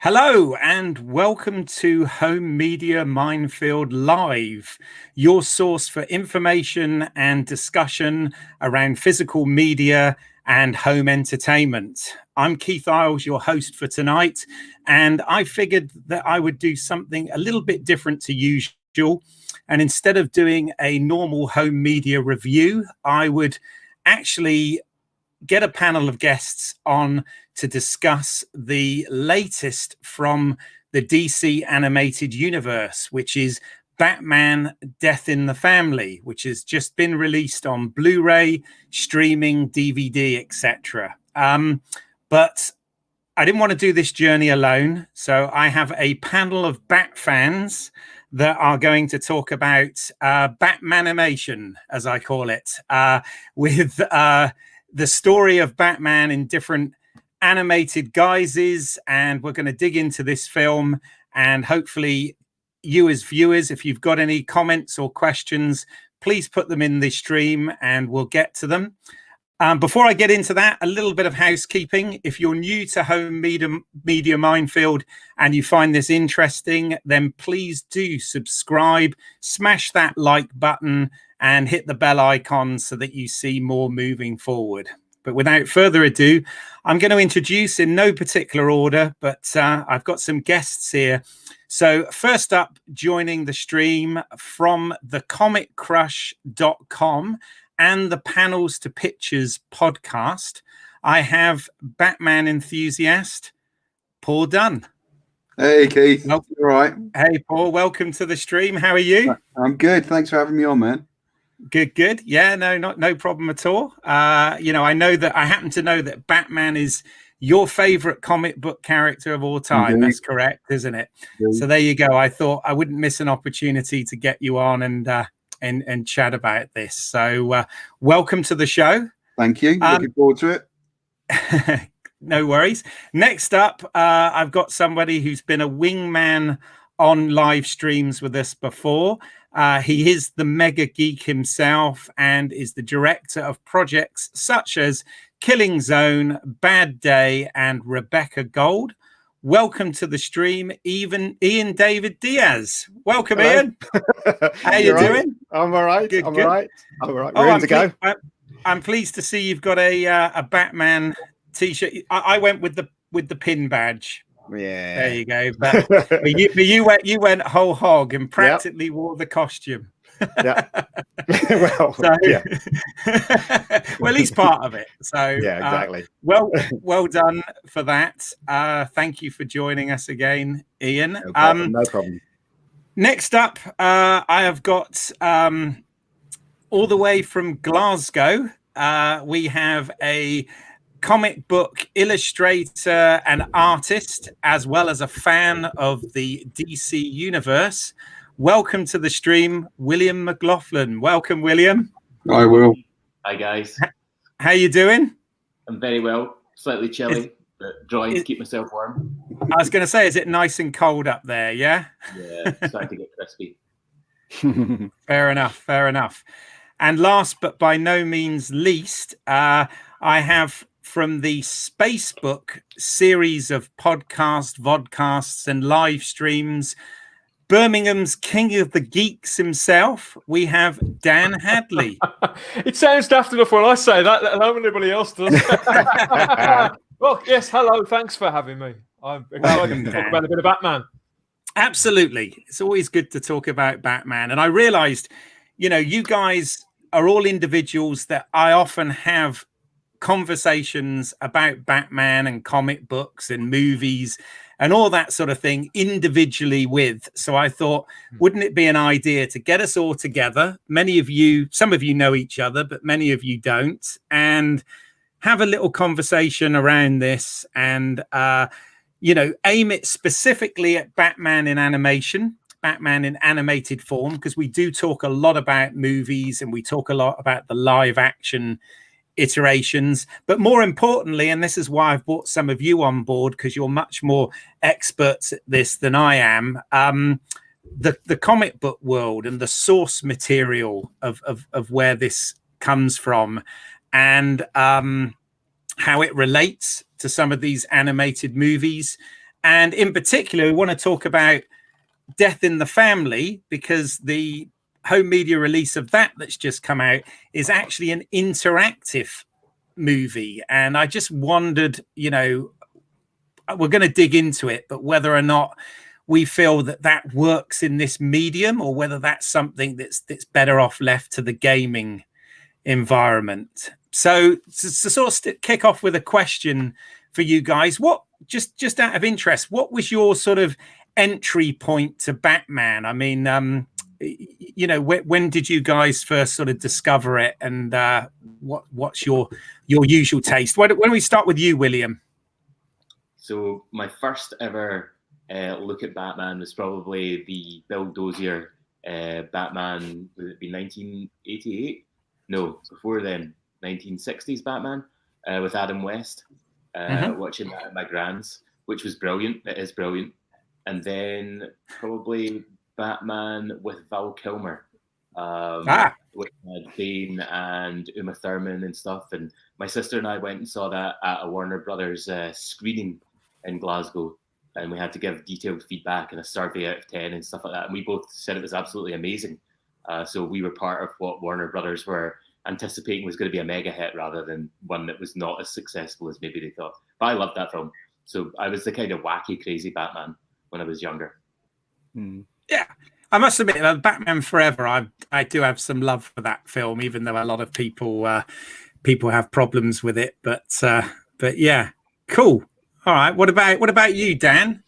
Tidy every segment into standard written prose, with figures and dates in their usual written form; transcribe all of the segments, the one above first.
Hello and welcome to Home Media Minefield Live, your source for information and discussion around physical media and home entertainment. I'm Keith Isles, your host for tonight, and I figured that I would do something a little bit different to usual. And instead of doing a normal home media review, I would actually get a panel of guests on to discuss the latest from the DC animated universe, which is Batman Death in the Family, which has just been released on Blu-ray, streaming, DVD, etc. But I didn't want to do this journey alone, so I have a panel of Bat fans that are going to talk about Batmanimation, as I call it, with the story of Batman in different animated guises. And we're going to dig into this film, and hopefully you as viewers, if you've got any comments or questions, please put them in the stream and we'll get to them. Before I get into that, a little bit of housekeeping. If you're new to Home Media Minefield and you find this interesting, then please do subscribe, smash that like button and hit the bell icon so that you see more moving forward. But without further ado, I'm going to introduce in no particular order, but I've got some guests here. So first up, joining the stream from thecomiccrush.com and the Panels to Pictures podcast, I have Batman enthusiast Paul Dunn. Hey Keith, all right? Hey Paul, welcome to the stream. How are you? I'm good. Thanks for having me on, man. Good. Yeah, no problem at all. I happen to know that Batman is your favorite comic book character of all time. Indeed. That's correct, isn't it? Indeed. So there you go. I thought I wouldn't miss an opportunity to get you on and chat about this. So welcome to the show. Thank you. Looking forward to it. No worries. Next up, I've got somebody who's been a wingman on live streams with us before. He is the mega geek himself and is the director of projects such as Killing Zone, Bad Day, and Rebecca Gold. Welcome to the stream, Ian David Diaz. Welcome, Hello. Ian. How you doing? I'm all right. Good. All right. We're ready to go. I'm pleased to see you've got a Batman t-shirt. I went with the pin badge. Yeah, there you go. But you went whole hog and practically wore the costume. Yeah. Well, he's part of it. So yeah, exactly. Well done for that. Thank you for joining us again, Ian. No problem. Next up, I have got all the way from Glasgow. We have a comic book illustrator and artist, as well as a fan of the DC universe. Welcome to the stream, William McLaughlin. Welcome, William. Hi, Will. Hi, guys. How you doing? I'm very well. Slightly chilly, but trying to keep myself warm. I was going to say, is it nice and cold up there? Yeah. Yeah, starting to get crispy. Fair enough. And last but by no means least, I have from the Spacebook series of podcasts, vodcasts, and live streams, Birmingham's King of the Geeks himself, we have Dan Hadley. It sounds daft enough when I say that, let alone anybody else does. Well, yes, hello, thanks for having me. I'm excited to talk about a bit of Batman. Absolutely. It's always good to talk about Batman. And I realized, you guys are all individuals that I often have conversations about Batman and comic books and movies and all that sort of thing individually with. So I thought, wouldn't it be an idea to get us all together? Some of you know each other, but many of you don't, and have a little conversation around this and, aim it specifically at Batman in animation, Batman in animated form, because we do talk a lot about movies and we talk a lot about the live action iterations, but more importantly, and this is why I've brought some of you on board, because you're much more experts at this than I am, the comic book world and the source material of where this comes from, and how it relates to some of these animated movies, And in particular, we want to talk about Death in the Family, because the home media release of that's just come out is actually an interactive movie. And I just wondered, we're going to dig into it, but whether or not we feel that works in this medium, or whether that's something that's better off left to the gaming environment. So to sort of kick off with a question for you guys, what just out of interest, what was your sort of entry point to Batman? I mean, when did you guys first sort of discover it, and what's your usual taste? Why don't we start with you, William? So my first ever look at Batman was probably the Bill Dozier Batman. Would it be 1988? No, before then, 1960s Batman with Adam West. Watching that at my grand's, which was brilliant. It is brilliant. And then probably Batman with Val Kilmer, with Bane and Uma Thurman and stuff. And my sister and I went and saw that at a Warner Brothers screening in Glasgow, and we had to give detailed feedback and a survey out of 10 and stuff like that. And we both said it was absolutely amazing. So we were part of what Warner Brothers were anticipating was going to be a mega hit, rather than one that was not as successful as maybe they thought. But I loved that film. So I was the kind of wacky, crazy Batman when I was younger. Yeah, I must admit, Batman Forever, I do have some love for that film, even though a lot of people have problems with it. But yeah, cool. All right, what about you, Dan?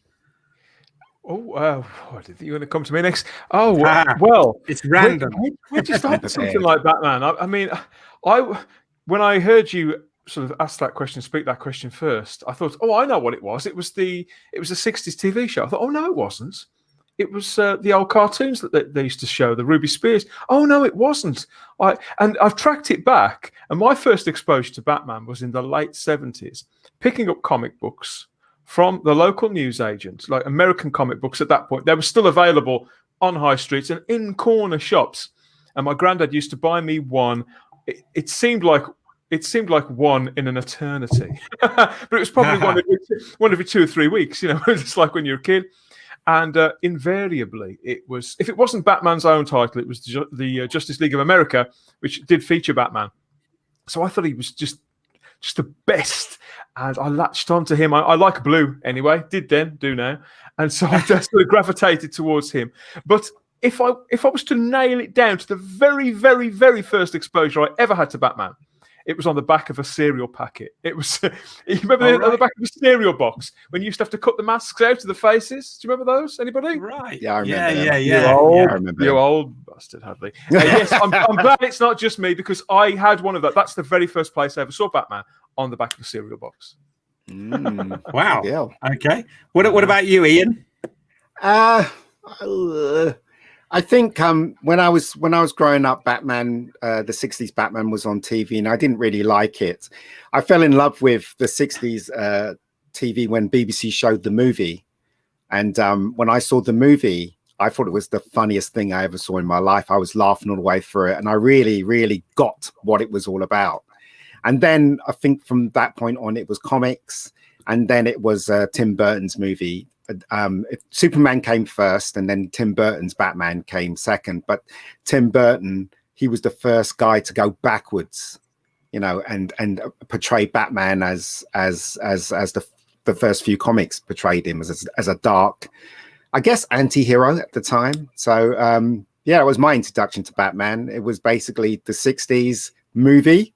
Oh, did you want to come to me next? Oh, well, it's random. Where'd you start with something like Batman? I mean, when I heard you sort of ask that question, speak that question first, I thought, I know what it was. It was the 60s TV show. I thought, no, it wasn't. It was the old cartoons that they used to show, the Ruby Spears. Oh no, it wasn't. And I've tracked it back. And my first exposure to Batman was in the late 70s, picking up comic books from the local newsagent, like American comic books at that point. They were still available on high streets and in corner shops. And my granddad used to buy me one. It seemed like one in an eternity, but it was probably one every 2 or 3 weeks. It's like when you're a kid. And invariably, it was, if it wasn't Batman's own title, it was the Justice League of America, which did feature Batman. So I thought he was just the best. And I latched onto him. I like blue anyway, did then, do now. And so I just sort of gravitated towards him. But if I was to nail it down to the very, very, very first exposure I ever had to Batman, it was on the back of a cereal packet. It was, you remember on the back of a cereal box when you used to have to cut the masks out of the faces? Do you remember those? Anybody? Right. Yeah, I remember. Yeah. You old bastard, Hadley. Yes, I'm glad it's not just me, because I had one of those. That's the very first place I ever saw Batman, on the back of a cereal box. Wow. Yeah. Okay. What about you, Ian? I think when I was growing up, Batman, the 60s Batman was on TV, and I didn't really like it. I fell in love with the 60s TV when BBC showed the movie. And when I saw the movie, I thought it was the funniest thing I ever saw in my life. I was laughing all the way through it, and I really, really got what it was all about. And then I think from that point on, it was comics, and then it was Tim Burton's movie. Superman came first, and then Tim Burton's Batman came second. But Tim Burton, he was the first guy to go backwards, and portray Batman as the first few comics portrayed him as a dark, I guess, anti-hero at the time. So it was my introduction to Batman. It was basically the 60s movie,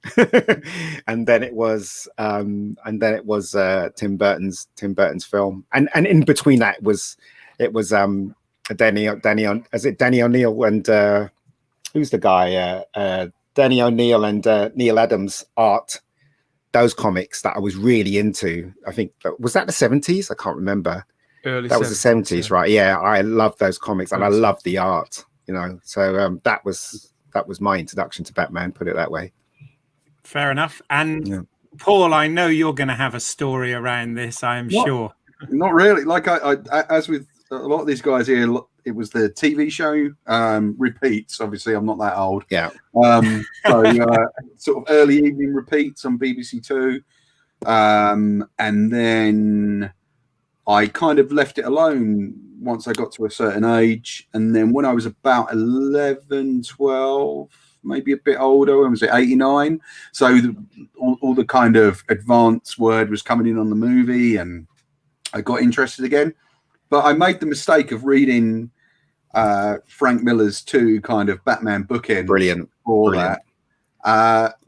and then it was Tim Burton's film, and in between that it was Danny O'Neill and who's the guy, Danny O'Neill and Neil Adams art, those comics that I was really into. I think was that the 70s? I can't remember. Early that was the 70s, right? Yeah, I loved those comics, and I loved the art. So that was my introduction to Batman, put it that way. Fair enough. And Paul, I know you're going to have a story around this, I am sure. Not really. Like I as with a lot of these guys here, it was the TV show repeats. Obviously, I'm not that old. Yeah. So sort of early evening repeats on BBC Two. And then I kind of left it alone once I got to a certain age. And then when I was about 11, 12, maybe a bit older, when was it, 89? So all the kind of advanced word was coming in on the movie, and I got interested again. But I made the mistake of reading Frank Miller's 2 kind of Batman bookends. Brilliant. For that.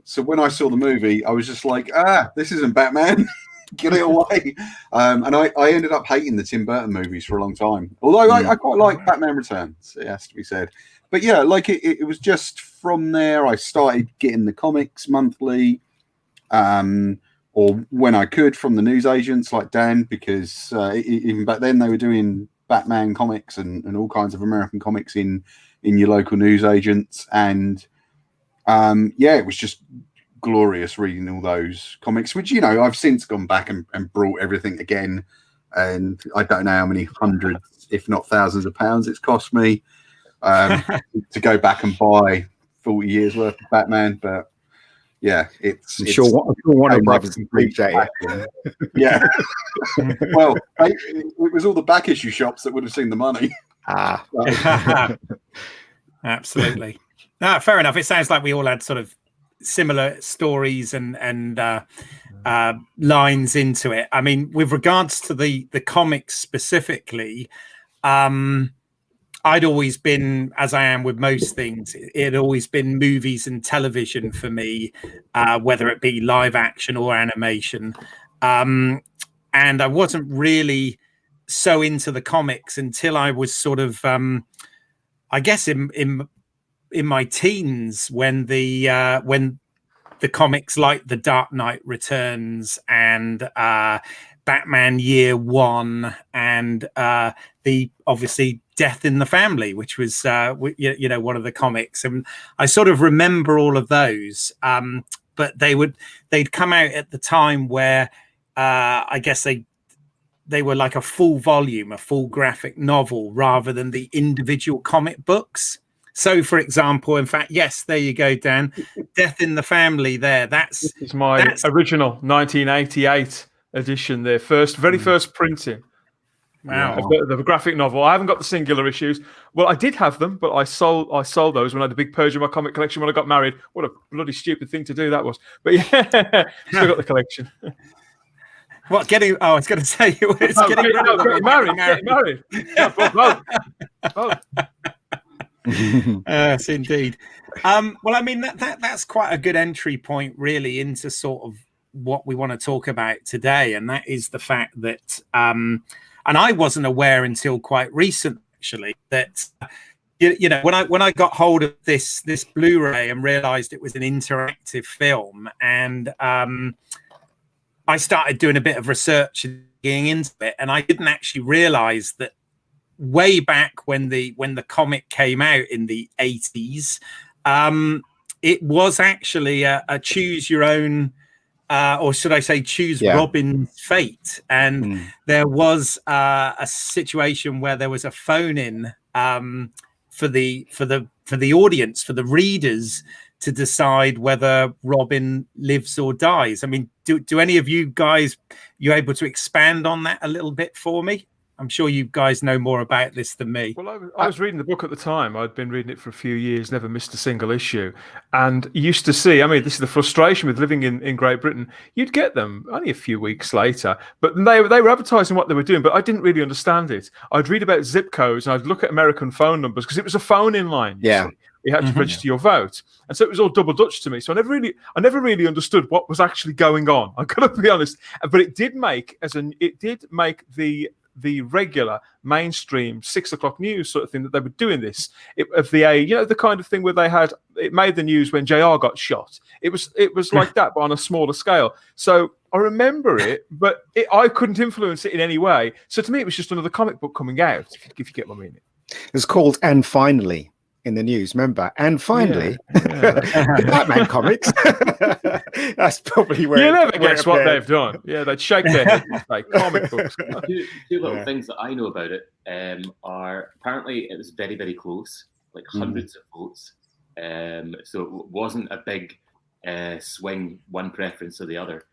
So when I saw the movie, I was just like, this isn't Batman. Get it away. And I ended up hating the Tim Burton movies for a long time. Although I quite like Batman Returns, it has to be said. But yeah, like it was just from there I started getting the comics monthly, or when I could from the newsagents like Dan, because even back then they were doing Batman comics and all kinds of American comics in your local newsagents. And it was just glorious reading all those comics, which, you know, I've since gone back and brought everything again, and I don't know how many hundreds, if not thousands of pounds it's cost me to go back and buy 40 years worth of Batman. But yeah, it's sure one of brothers appreciate it. Yeah. Well, it was all the back issue shops that would have seen the money. Absolutely. No, fair enough. It sounds like we all had sort of similar stories and lines into it. I mean, with regards to the comics specifically, I'd always been, as I am with most things, it had always been movies and television for me, whether it be live action or animation. And I wasn't really so into the comics until I was sort of, I guess, in my teens, when the comics like The Dark Knight Returns and Batman Year One and the obviously Death in the Family, which was one of the comics, and I sort of remember all of those. But they'd come out at the time where I guess they were like a full volume, a full graphic novel, rather than the individual comic books. So, for example, in fact, yes, there you go, Dan. Death in the Family. This is my original 1988 edition. Their very first printing. Wow. The graphic novel. I haven't got the singular issues. Well, I did have them, but I sold those when I had a big purge of my comic collection when I got married. What a bloody stupid thing to do that was. But yeah, still got the collection. What, I was going to say, it's getting married. Yeah, both. Yes, indeed. Well, I mean, that's quite a good entry point, really, into sort of what we want to talk about today, and that is the fact that, and I wasn't aware until quite recent, actually, that when I got hold of this Blu-ray and realised it was an interactive film, and I started doing a bit of research and getting into it, and I didn't actually realise that way back when the comic came out in the 80s, it was actually a choose your own, or should I say choose Robin's fate. And there was a situation where there was a phone in for the audience, for the readers, to decide whether Robin lives or dies. I mean, do any of you guys, you able to expand on that a little bit for me? I'm sure you guys know more about this than me. Well, I was reading the book at the time. I'd been reading it for a few years, never missed a single issue. And used to see, I mean, this is the frustration with living in Great Britain. You'd get them only a few weeks later, but they were advertising what they were doing, but I didn't really understand it. I'd read about zip codes and I'd look at American phone numbers because it was a phone-in line. Yeah. You had to register your vote. And so it was all double Dutch to me. So I never really understood what was actually going on. I've got to be honest. But it did make the regular mainstream 6 o'clock news sort of thing that they were doing this the kind of thing where it made the news when JR got shot. It was like that, but on a smaller scale. So I remember it, but I couldn't influence it in any way. So to me, it was just another comic book coming out, if you get what I mean. It's called And Finally in the news, remember? And finally, the Batman comics. That's probably where you never guess what they've done. Yeah, they'd shake their head and say comic books. Two little things that I know about it are apparently it was very, very close, like hundreds of votes. So it wasn't a big swing, one preference or the other.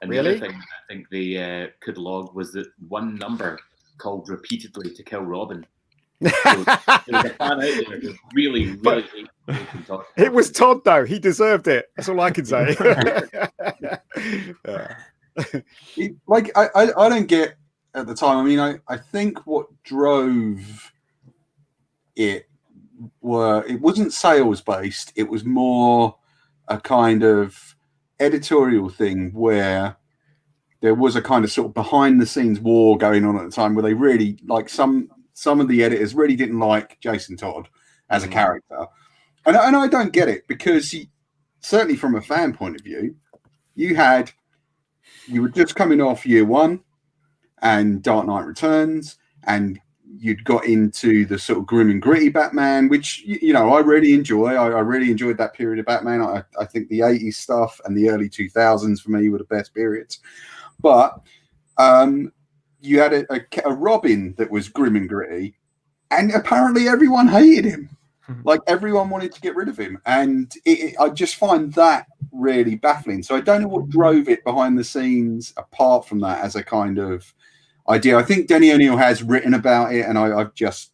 And Really? the other thing I think they could log was that one number called repeatedly to kill Robin. So there's a fan out there who really, really hates Jason Todd. It was Todd, though. He deserved it. That's all I can say. Like I don't get at the time. I mean, I think what drove it wasn't sales based. It was more a kind of editorial thing where there was a kind of sort of behind the scenes war going on at the time where they really like some of the editors really didn't like Jason Todd as a character. And I don't get it because certainly from a fan point of view, you were just coming off Year One and Dark Knight Returns, and you'd got into the sort of grim and gritty Batman, which, you know, I really enjoy. I really enjoyed that period of Batman. I think the 80s stuff and the early 2000s for me were the best periods. But you had a Robin that was grim and gritty, and apparently everyone hated him. Like everyone wanted to get rid of him, and I just find that really baffling. So I don't know what drove it behind the scenes, apart from that as a kind of idea. I think Denny O'Neil has written about it, and I've just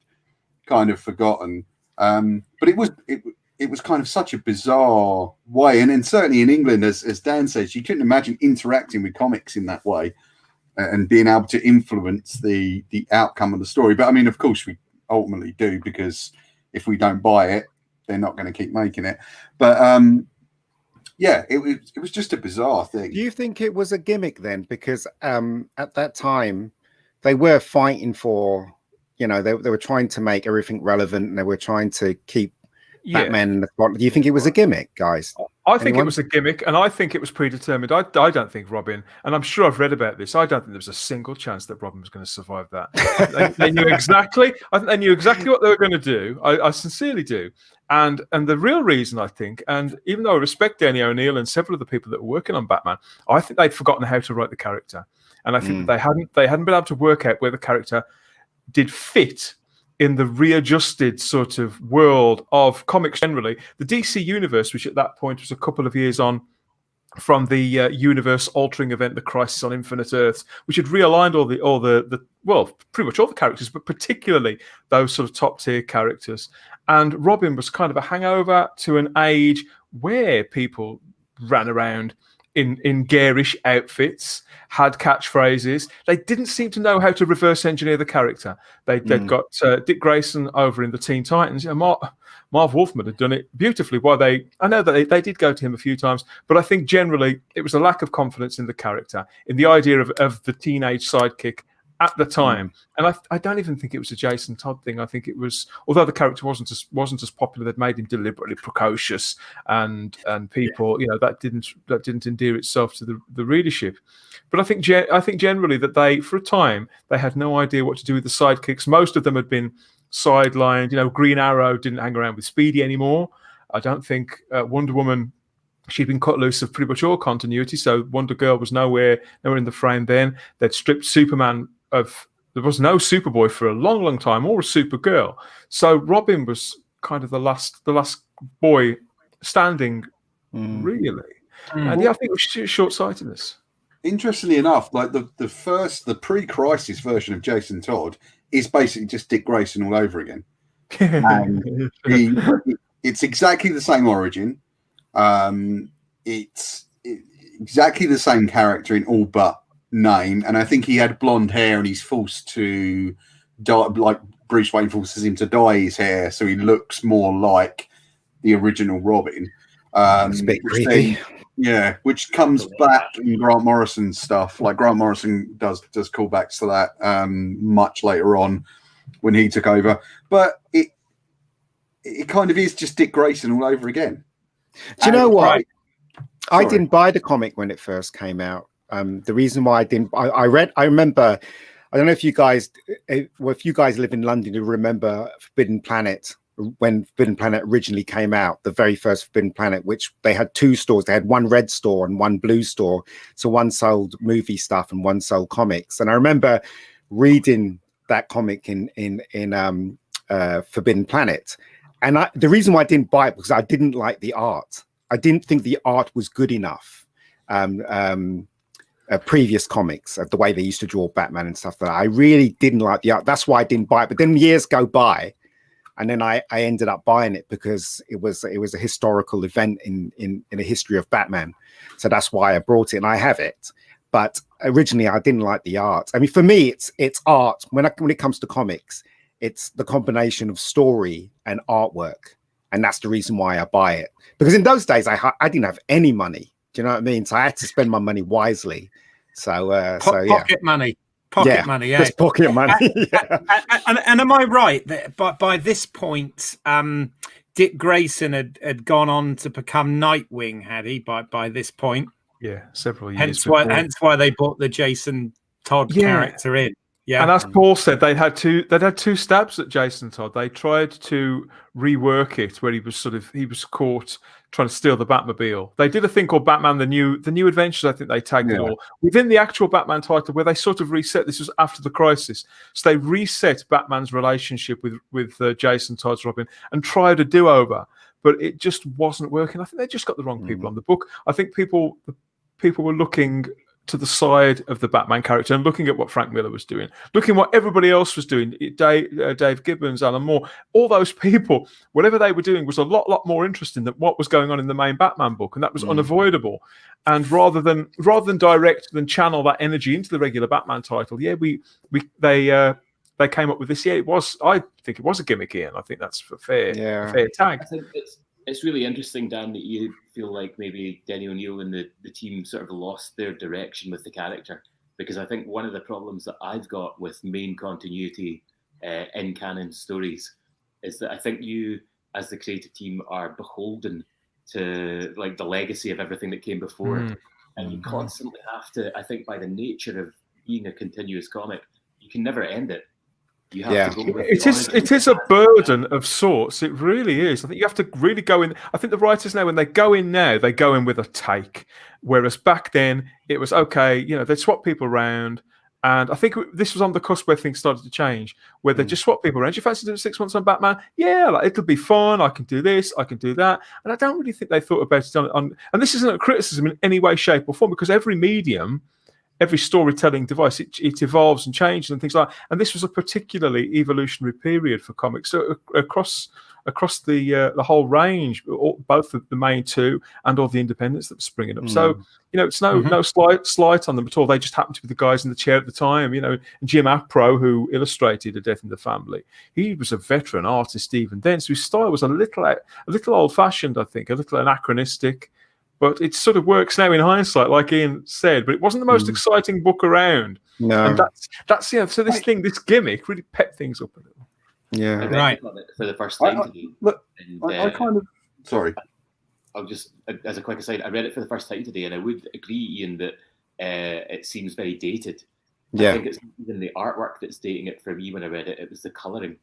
kind of forgotten. But it was kind of such a bizarre way, and then certainly in England, as Dan says, you couldn't imagine interacting with comics in that way and being able to influence the outcome of the story. But I mean, of course, we ultimately do, because if we don't buy it, they're not going to keep making it. But yeah, it was just a bizarre thing. Do you think it was a gimmick then? Because at that time, they were fighting for, you know, they were trying to make everything relevant, and they were trying to keep Batman in the spot. Do you think it was a gimmick, guys? I think it was a gimmick, and I think it was predetermined. I don't think Robin, and I'm sure I've read about this, I don't think there was a single chance that Robin was going to survive that. They knew exactly. I think they knew exactly what they were going to do. I sincerely do. And the real reason, I think, and even though I respect Denny O'Neil and several of the people that were working on Batman, I think they'd forgotten how to write the character, and I think that they hadn't been able to work out where the character did fit in the readjusted sort of world of comics generally. The DC universe, which at that point was a couple of years on from the universe-altering event, the Crisis on Infinite Earths, which had realigned all the well, pretty much all the characters, but particularly those sort of top-tier characters. And Robin was kind of a hangover to an age where people ran around in garish outfits, had catchphrases. They didn't seem to know how to reverse engineer the character. They'd got Dick Grayson over in the Teen Titans. You know, Marv Wolfman had done it beautifully. I know that they did go to him a few times, but I think generally it was a lack of confidence in the character, in the idea of the teenage sidekick at the time. And I don't even think it was a Jason Todd thing. I think it was, although the character wasn't as popular, they'd made him deliberately precocious, and people, you know, that didn't endear itself to the readership. But I think generally that they, for a time, they had no idea what to do with the sidekicks. Most of them had been sidelined. You know, Green Arrow didn't hang around with Speedy anymore. I don't think Wonder Woman, she'd been cut loose of pretty much all continuity, so Wonder Girl was nowhere in the frame then. They'd stripped Superman of, there was no Superboy for a long, long time, or a Supergirl. So Robin was kind of the last boy standing, really. And yeah, I think it was short-sightedness. Interestingly enough, like the pre-crisis version of Jason Todd is basically just Dick Grayson all over again. And it's exactly the same origin. It's exactly the same character in all but name, and I think he had blonde hair, and he's forced to dye, like Bruce Wayne forces him to dye his hair so he looks more like the original Robin. It's a bit creepy. Which comes back in Grant Morrison's stuff. Like Grant Morrison does callbacks to that much later on when he took over. But it kind of is just Dick Grayson all over again. Do you know what? I didn't buy the comic when it first came out. The reason why I didn't, I remember, I don't know if you guys live in London, you remember Forbidden Planet, when Forbidden Planet originally came out, the very first Forbidden Planet, which they had two stores. They had one red store and one blue store. So one sold movie stuff and one sold comics. And I remember reading that comic in Forbidden Planet. And the reason why I didn't buy it because I didn't like the art. I didn't think the art was good enough. previous comics, of the way they used to draw Batman and stuff. That I really didn't like the art. That's why I didn't buy it. But then years go by, and then I ended up buying it because it was a historical event in the history of Batman. So that's why I brought it, and I have it. But originally, I didn't like the art. I mean, for me, it's art. When it comes to comics, it's the combination of story and artwork, and that's the reason why I buy it. Because in those days, I didn't have any money. Do you know what I mean? So I had to spend my money wisely. So, pocket money. Pocket money, yeah. Just pocket money. And am I right that by this point, Dick Grayson had gone on to become Nightwing, had he, by this point? Yeah, several years. Hence why they brought the Jason Todd character in. Yeah, and as Paul said, they'd had two stabs at Jason Todd. They tried to rework it where he was caught trying to steal the Batmobile. They did a thing called Batman the New Adventures. I think they tagged it all within the actual Batman title, where they sort of reset. This was after the crisis, so they reset Batman's relationship with Jason Todd's Robin and tried a do-over, but it just wasn't working. I think they just got the wrong people on the book. I think people were looking to the side of the Batman character and looking at what Frank Miller was doing, looking what everybody else was doing, Dave Gibbons, Alan Moore, all those people, whatever they were doing was a lot more interesting than what was going on in the main Batman book, and that was unavoidable. And rather than channel that energy into the regular Batman title, they came up with this. I think it was a gimmick, Ian. I think that's a fair tag. I think it's really interesting, Dan, that you feel like maybe Denny O'Neil and the team sort of lost their direction with the character, because I think one of the problems that I've got with main continuity in canon stories is that I think you, as the creative team, are beholden to like the legacy of everything that came before it, and you constantly have to. I think by the nature of being a continuous comic, you can never end it. You have to go with it is a burden of sorts. It really is. I think you have to really go in. I think the writers now, when they go in now, they go in with a take. Whereas back then, it was okay. They'd swap people around. And I think this was on the cusp where things started to change, where they just swap people around. Do you fancy doing 6 months on Batman? Yeah, it'll be fun. I can do this. I can do that. And I don't really think they thought about it and this isn't a criticism in any way, shape, or form, because every medium, every storytelling device, it evolves and changes and things like that. And this was a particularly evolutionary period for comics. So across the whole range, both the main two and all the independents that were springing up. So, it's no slight on them at all. They just happened to be the guys in the chair at the time. Jim Apro, who illustrated A Death in the Family, he was a veteran artist even then. So his style was a little old-fashioned, I think, a little anachronistic. But it sort of works now in hindsight, like Ian said. But it wasn't the most exciting book around. No, and that's So this gimmick really pepped things up a little. Yeah, right. For the first time today. I kind of sorry. I'll just, as a quick aside, I read it for the first time today, and I would agree, Ian, that it seems very dated. Yeah, I think it's even the artwork that's dating it for me when I read it. It was the colouring.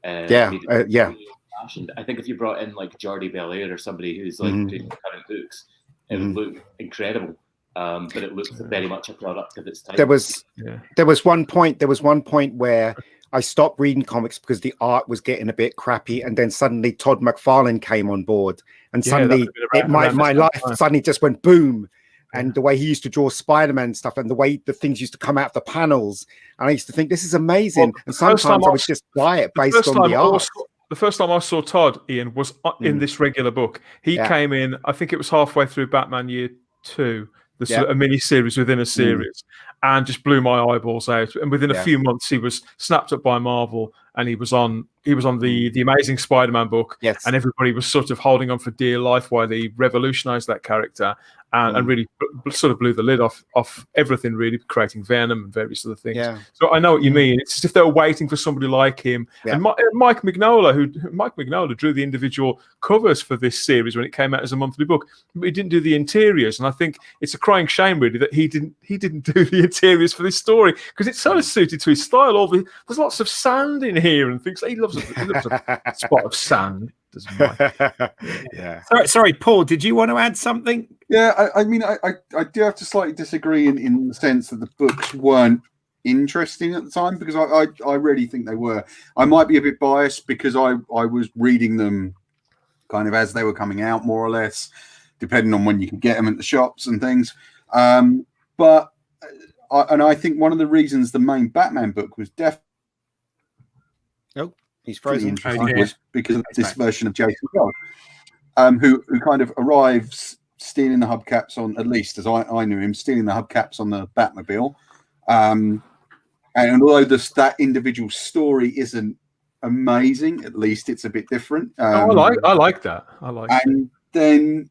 I think if you brought in like Jordi Belair or somebody who's like doing current books, it would look incredible. But it looks very much a product of its time. There was one point where I stopped reading comics because the art was getting a bit crappy, and then suddenly Todd McFarlane came on board, and suddenly my life suddenly just went boom. And the way he used to draw Spider-Man stuff, and the way the things used to come out of the panels, and I used to think this is amazing. And sometimes I would just buy it based on the art. The first time I saw Todd, Ian, was in this regular book. He came in, I think it was halfway through Batman Year 2, sort of a mini series within a series, and just blew my eyeballs out. And within a few months, he was snapped up by Marvel, and he was on the Amazing Spider-Man book, and everybody was sort of holding on for dear life while they revolutionized that character and really sort of blew the lid off everything, really, creating Venom and various other things. Yeah. So I know what you mean. It's as if they were waiting for somebody like him. Yeah. And Mike Mignola drew the individual covers for this series when it came out as a monthly book, but he didn't do the interiors. And I think it's a crying shame, really, that he didn't do the interiors for this story, because it's sort of suited to his style. There's lots of sand in here and things. He loves a spot of sand. Yeah. Sorry, Paul, did you want to add something? Yeah, I mean, I do have to slightly disagree in the sense that the books weren't interesting at the time, because I really think they were. I might be a bit biased because I was reading them kind of as they were coming out, more or less, depending on when you could get them at the shops and things. But I think one of the reasons the main Batman book was definitely He's frozen. interesting was because of this version of Jason Todd, who kind of arrives stealing the hubcaps on, at least as I knew him, stealing the hubcaps on the Batmobile. And although that individual story isn't amazing, at least it's a bit different. I like that. I like that. And then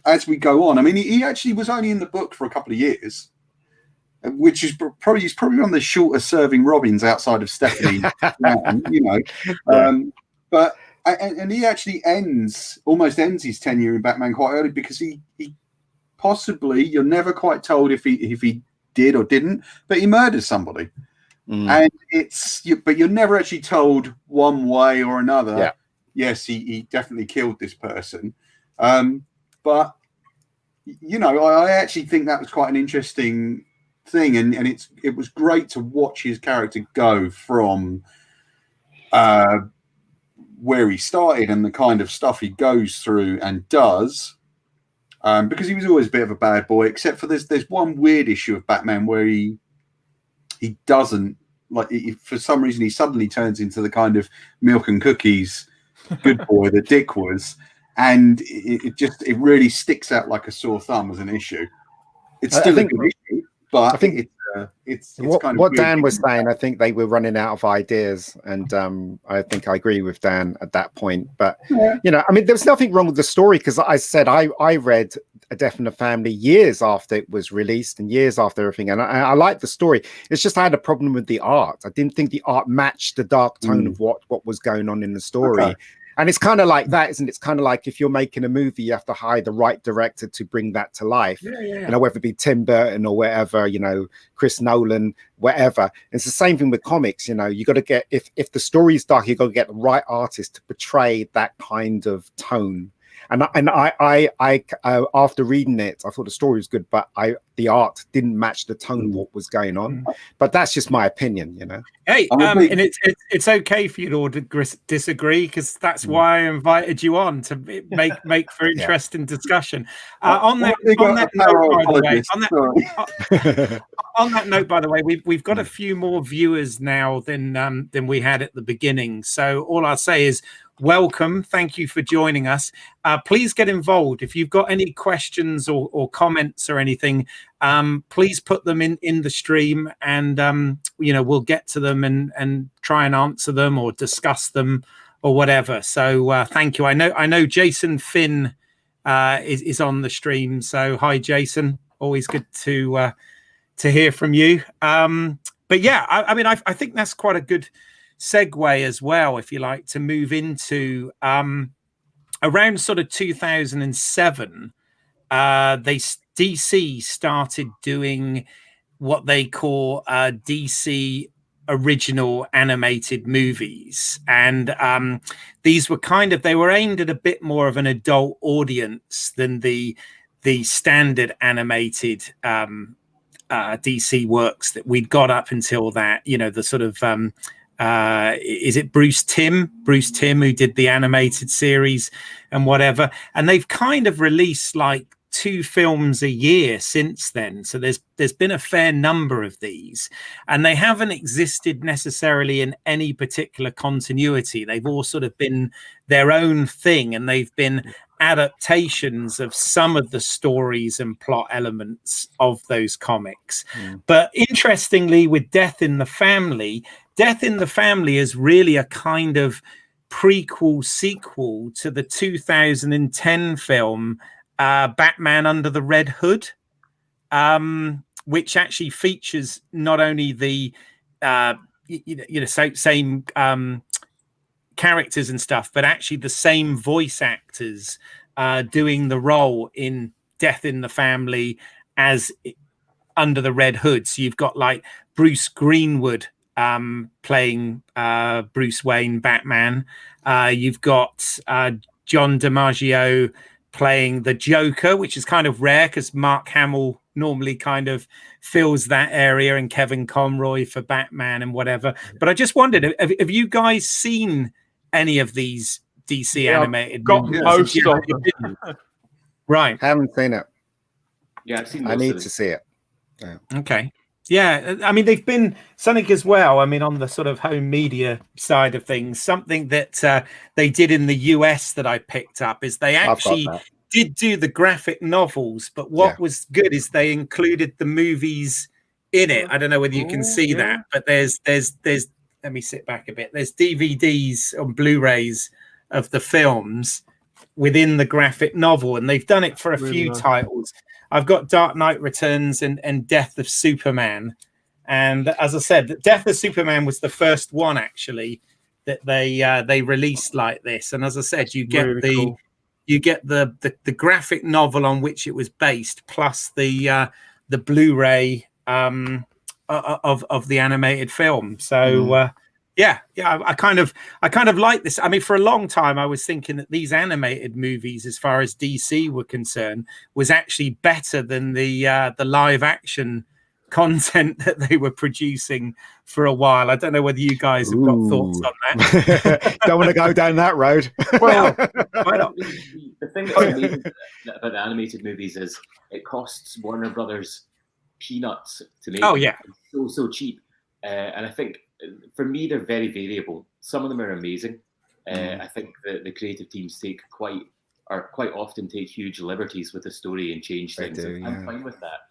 as we go on, I mean, he actually was only in the book for a couple of years, which is probably one of the shortest serving Robins outside of Stephanie, you know. But he actually almost ends his tenure in Batman quite early, because he possibly, you're never quite told if he did or didn't, but he murders somebody, and but you're never actually told one way or another. Yeah. Yes, he definitely killed this person, but you know, I actually think that was quite an interesting thing, and it was great to watch his character go from where he started and the kind of stuff he goes through and does, because he was always a bit of a bad boy, except for there's one weird issue of Batman where he doesn't, like, for some reason he suddenly turns into the kind of milk and cookies good boy that Dick was, and it really sticks out like a sore thumb as an issue. It's still a good issue, but I think it's kind of what Dan was saying. I think they were running out of ideas, and I think I agree with Dan at that point. But you know, I mean, there was nothing wrong with the story, because I said I read A Death in the Family years after it was released and years after everything, and I liked the story. It's just I had a problem with the art. I didn't think the art matched the dark tone of what was going on in the story. Okay. And it's kind of like that, isn't it? It's kind of like if you're making a movie, you have to hire the right director to bring that to life. You know, whether it be Tim Burton or whatever, you know, Chris Nolan, whatever. It's the same thing with comics. You know, you got to get, if the story is dark, you got to get the right artist to portray that kind of tone. And I after reading it, I thought the story was good, but the art didn't match the tone of what was going on. But that's just my opinion, you know. Hey, and it's okay for you to all disagree, because that's why I invited you on, to make for interesting discussion. On that note, by the way, we've got a few more viewers now than we had at the beginning. So all I'll say is, welcome. Thank you for joining us. Please get involved. If you've got any questions or comments or anything, please put them in the stream, and you know, we'll get to them and try and answer them or discuss them or whatever. So thank you. I know Jason Finn is on the stream. So hi, Jason. Always good to hear from you. But yeah, I mean, I think that's quite a good segue as well, if you like, to move into around sort of 2007. DC started doing what they call DC original animated movies, and these were they were aimed at a bit more of an adult audience than the standard animated DC works that we'd got up until that. You know, the sort of is it Bruce Timm who did the animated series and whatever, and they've kind of released like 2 films a year since then. So there's been a fair number of these, and they haven't existed necessarily in any particular continuity. They've all sort of been their own thing, and they've been adaptations of some of the stories and plot elements of those comics. But interestingly, with Death in the Family is really a kind of prequel sequel to the 2010 film Batman Under the Red Hood, which actually features not only the same characters and stuff, but actually the same voice actors doing the role in Death in the Family as Under the Red Hood. So you've got like Bruce Greenwood playing Bruce Wayne Batman. You've got John DiMaggio playing the Joker, which is kind of rare because Mark Hamill normally kind of fills that area, and Kevin Conroy for Batman and whatever. But I just wondered, have you guys seen any of these DC animated movies? Most of them. Right. Haven't seen it. Yeah, I've seen I need to see it. Okay. Yeah, I mean, they've been something as well. I mean, on the sort of home media side of things, something that they did in the US that I picked up is they actually did do the graphic novels, but what was good is they included the movies in it. I don't know whether you can see that, but there's let me sit back a bit. There's DVDs on Blu-rays of the films within the graphic novel, and they've done it for a few titles. I've got Dark Knight Returns and Death of Superman, and as I said, Death of Superman was the first one actually that they released like this. And as I said, you get the graphic novel on which it was based, plus the Blu-ray of the animated film. So I kind of like this. I mean, for a long time I was thinking that these animated movies, as far as DC were concerned, was actually better than the live action content that they were producing for a while. I don't know whether you guys have got thoughts on that. Don't want to go down that road. Well, the thing that's amazing about the animated movies is it costs Warner Brothers peanuts to make. Oh yeah, it's so cheap, and I think for me they're very variable. Some of them are amazing. I think the creative teams quite often take huge liberties with the story and change things. I'm fine with that.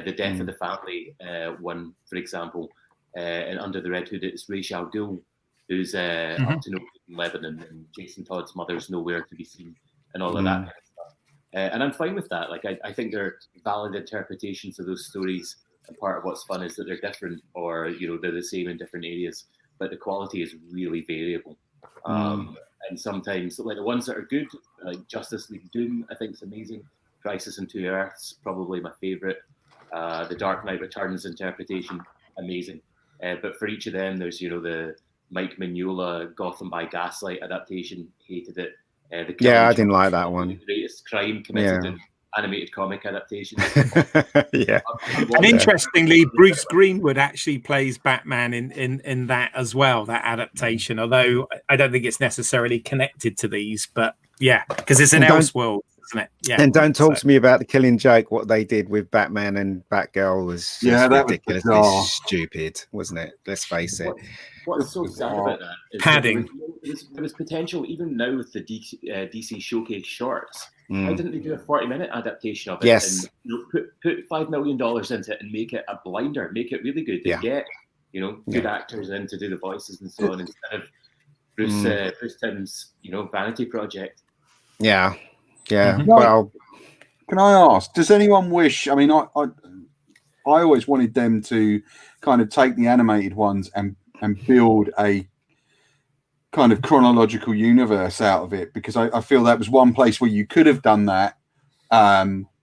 The Death of the Family one, for example, and Under the Red Hood, it's Ra's al Ghul, who's up to no good in Lebanon, and Jason Todd's mother's nowhere to be seen, and all of that kind of stuff. And I'm fine with that. Like I think they're valid interpretations of those stories, and part of what's fun is that they're different, or they're the same in different areas, but the quality is really variable. And sometimes, like the ones that are good, like Justice League Doom, I think is amazing. Crisis on Two Earths, probably my favorite. The Dark Knight Returns interpretation, amazing. But for each of them, there's the Mike Mignola Gotham by Gaslight adaptation, hated it. I didn't like that one. The greatest crime committed in animated comic adaptation. And interestingly, Bruce Greenwood actually plays Batman in that as well, that adaptation. Although I don't think it's necessarily connected to these, but because it's an Elseworld. Isn't it? Yeah. And don't talk to me about the Killing Joke. What they did with Batman and Batgirl was just ridiculously stupid, wasn't it? Let's face it. What's so sad about that is padding. There was potential even now with the DC Showcase shorts. Why didn't they do a 40-minute adaptation of it? Yes. And put $5 million into it and make it a blinder, make it really good. They get good actors in to do the voices and so on, instead of Bruce Timm's vanity project. Yeah. Well, can I ask? Does anyone wish? I mean, I always wanted them to kind of take the animated ones and build a kind of chronological universe out of it, because I feel that was one place where you could have done that,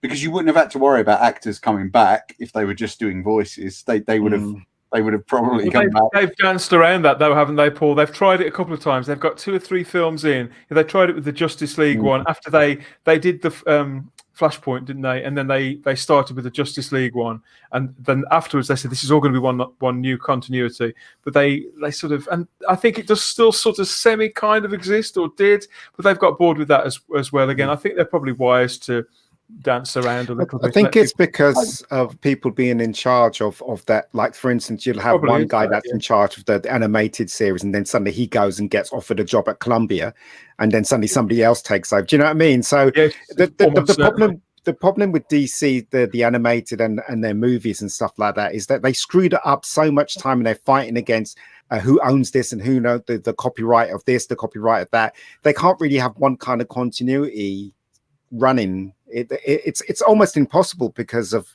because you wouldn't have had to worry about actors coming back if they were just doing voices. They would have. They would have probably come back. They've danced around that, though, haven't they, Paul? They've tried it a couple of times. They've got 2 or 3 films in. They tried it with the Justice League one after they did the Flashpoint, didn't they? And then they started with the Justice League one, and then afterwards they said this is all going to be one new continuity. But they sort of, and I think it does still sort of semi kind of exist, or did, but they've got bored with that as well. Again, I think they're probably wise to dance around a little bit. I think it's because of people being in charge of that. Like, for instance, you'll have one guy that's in charge of the animated series, and then suddenly he goes and gets offered a job at Columbia, and then suddenly somebody else takes over. Do you know what I mean? So the problem with DC, the animated and their movies and stuff like that, is that they screwed it up so much time, and they're fighting against who owns this and who knows the copyright of this, the copyright of that. They can't really have one kind of continuity running. It's almost impossible because of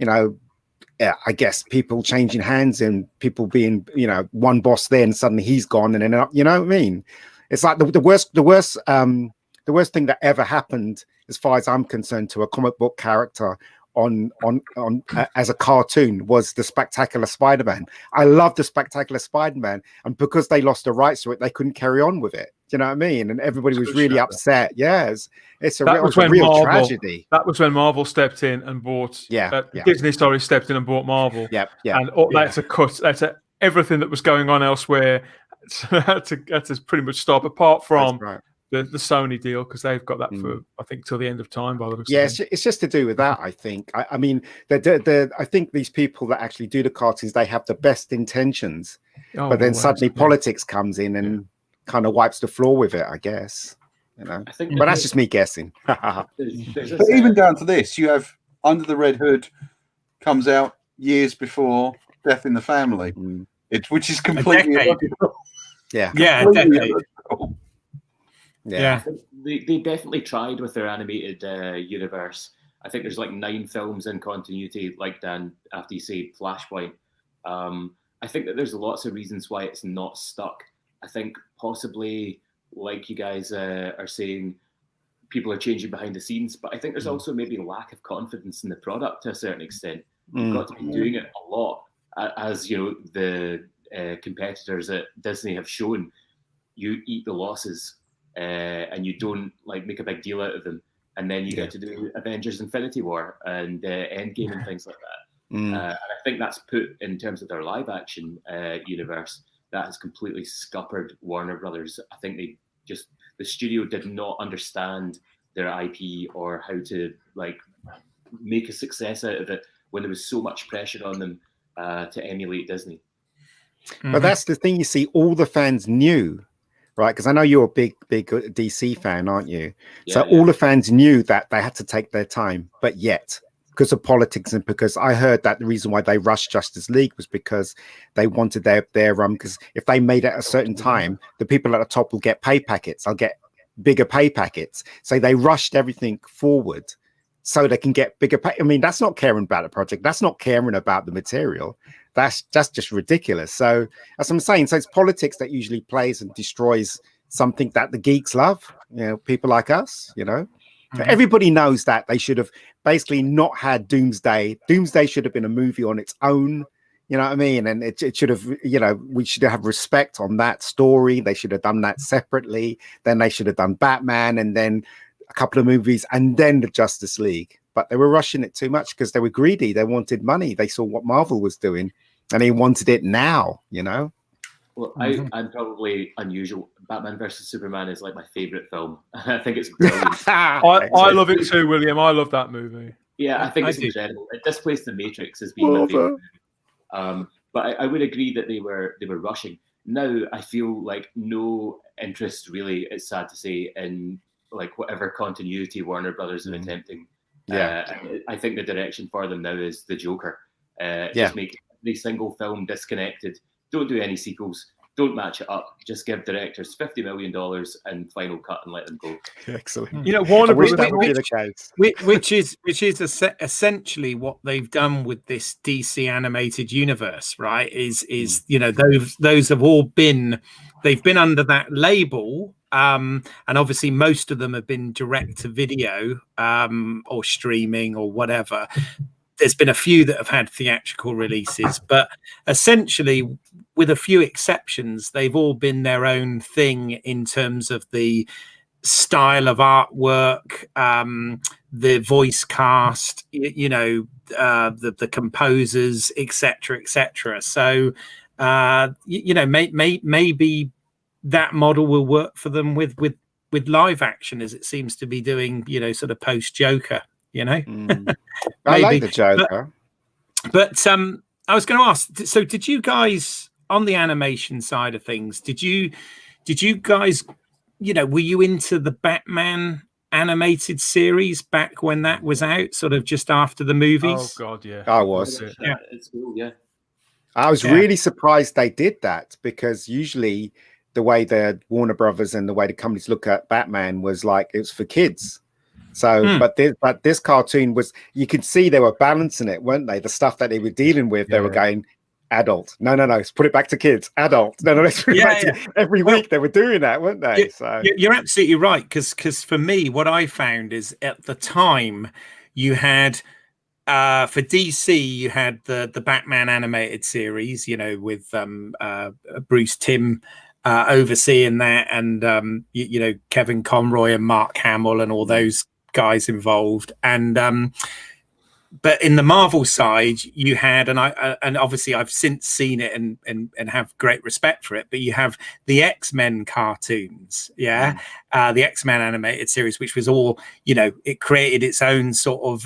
I guess people changing hands and people being one boss there and suddenly he's gone, and then you know what I mean. It's like the worst thing that ever happened, as far as I'm concerned, to a comic book character on as a cartoon was the Spectacular Spider-Man. I love the Spectacular Spider-Man, and because they lost the rights to it, they couldn't carry on with it. You know what I mean? And everybody was really upset. Yes, it's a real tragedy. That was when Marvel stepped in and bought. Disney stepped in and bought Marvel. And that's a cut. That's everything that was going on elsewhere. Had to pretty much stop. Apart from the Sony deal, because they've got that for I think till the end of time. By the looks yeah, of it. it's just to do with that. I think. I mean, I think these people that actually do the cartoons, they have the best intentions, but then suddenly politics comes in and kind of wipes the floor with it. I guess. You know, I think but that's just me guessing. But even down to this, you have Under the Red Hood comes out years before Death in the Family, which is completely illogical. Yeah, I think they definitely tried with their animated universe. I think there's like 9 films in continuity, like Dan, after you say Flashpoint. I think that there's lots of reasons why it's not stuck. I think possibly, like you guys are saying, people are changing behind the scenes, but I think there's also maybe a lack of confidence in the product to a certain extent. You've got to be doing it a lot, as you know, the competitors at Disney have shown. You eat the losses, and you don't like make a big deal out of them, and then you get to do Avengers: Infinity War and Endgame and things like that. And I think that's put in terms of their live action universe, that has completely scuppered Warner Brothers. I think the studio did not understand their IP or how to like make a success out of it when there was so much pressure on them to emulate Disney. But that's the thing, you see, all the fans knew, right? Because I know you're a big DC fan, aren't you? So all the fans knew that they had to take their time, but yet, because of politics and because I heard that the reason why they rushed Justice League was because they wanted their because if they made it at a certain time, the people at the top will get pay packets. I'll get bigger pay packets. So they rushed everything forward so they can get bigger pay. I mean, that's not caring about the project. That's not caring about the material. That's just ridiculous. So as I'm saying, so it's politics that usually plays and destroys something that the geeks love, you know, people like us, you know. So everybody knows that they should have basically not had Doomsday. Doomsday should have been a movie on its own, you know what I mean? And it should have, you know, we should have respect on that story. They should have done that separately. Then they should have done Batman and then a couple of movies and then the Justice League. But they were rushing it too much because they were greedy. They wanted money. They saw what Marvel was doing and they wanted it now, you know? Well, I'm probably unusual. Batman versus Superman is like my favorite film. I think it's brilliant. I love it too, William. I love that movie. Yeah, I think it's incredible. It displaced The Matrix as being my favorite movie. But I would agree that they were rushing. Now I feel like no interest really, it's sad to say, in like whatever continuity Warner Brothers are attempting. I think the direction for them now is the Joker. Just make every single film disconnected. Don't do any sequels. Don't match it up. Just give directors $50 million and final cut and let them go. Excellent. You know, Warner Brothers, which is essentially what they've done with this DC animated universe, right? Is you know, those have all been, they've been under that label, and obviously most of them have been direct to video or streaming or whatever. There's been a few that have had theatrical releases, but essentially, with a few exceptions, they've all been their own thing in terms of the style of artwork, the voice cast, you know, the composers, etc., etc. So, you know, maybe that model will work for them with live action, as it seems to be doing, you know, sort of post Joker. You know, I like the Joker, but I was going to ask. So, did you guys on the animation side of things? Did you guys, you know, were you into the Batman animated series back when that was out, sort of just after the movies? Oh God, yeah, I was. Yeah, it's cool. Yeah, I was really surprised they did that because usually the way the Warner Brothers and the way the companies look at Batman was like it was for kids. So, but this cartoon was, you could see they were balancing it, weren't they? The stuff that they were dealing with, they were going adult. No, let's put it back to kids. Adult. No, let's put it back to every week they were doing that, weren't they? You're absolutely right. Because for me, what I found is at the time you had for DC, you had the Batman animated series, you know, with Bruce Timm overseeing that, and you know, Kevin Conroy and Mark Hamill and all those guys involved, and but in the Marvel side, you had, and obviously I've since seen it and have great respect for it, but you have the X-Men cartoons, the X-Men animated series, which was all, it created its own sort of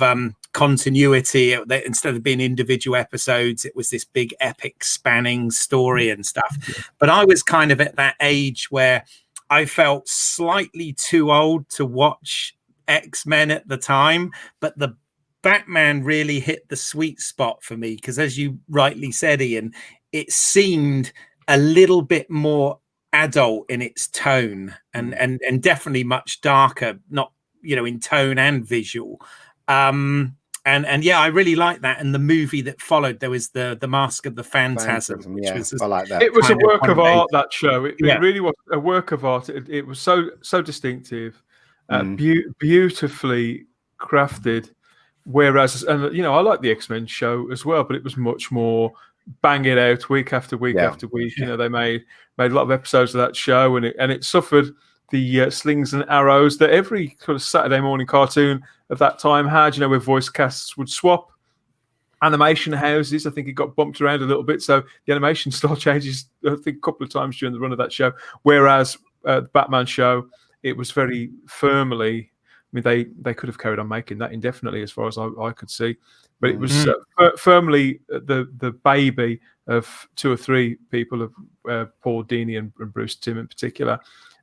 continuity. Instead of being individual episodes, it was this big epic spanning story and stuff. But I was kind of at that age where I felt slightly too old to watch X-Men at the time, but the Batman really hit the sweet spot for me because, as you rightly said, Ian, it seemed a little bit more adult in its tone and definitely much darker, not in tone and visual. And yeah, I really like that. And the movie that followed, there was the Mask of the Phantasm, which was I like that. It was a work of art. That show, it really was a work of art. It was so distinctive, beautifully crafted. Whereas, and I like the X-Men show as well, but it was much more bang it out week after week after week. They made a lot of episodes of that show, and it suffered the slings and arrows that every sort of Saturday morning cartoon of that time had. Where voice casts would swap, animation houses. I think it got bumped around a little bit, so the animation style changes. I think a couple of times during the run of that show. Whereas the Batman show, it was very firmly. I mean, they could have carried on making that indefinitely, as far as I could see, but it was firmly the baby of two or three people, of Paul Dini and Bruce Timm in particular,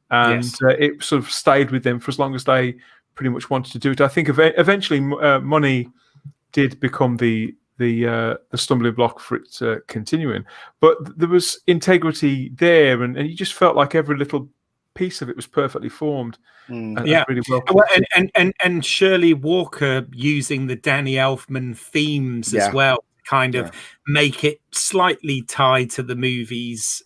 and it sort of stayed with them for as long as they pretty much wanted to do it. I think eventually money did become the stumbling block for it continuing, but there was integrity there, and you just felt like every little piece of it was perfectly formed. Really well, and Shirley Walker using the Danny Elfman themes as well, kind of make it slightly tied to the movies,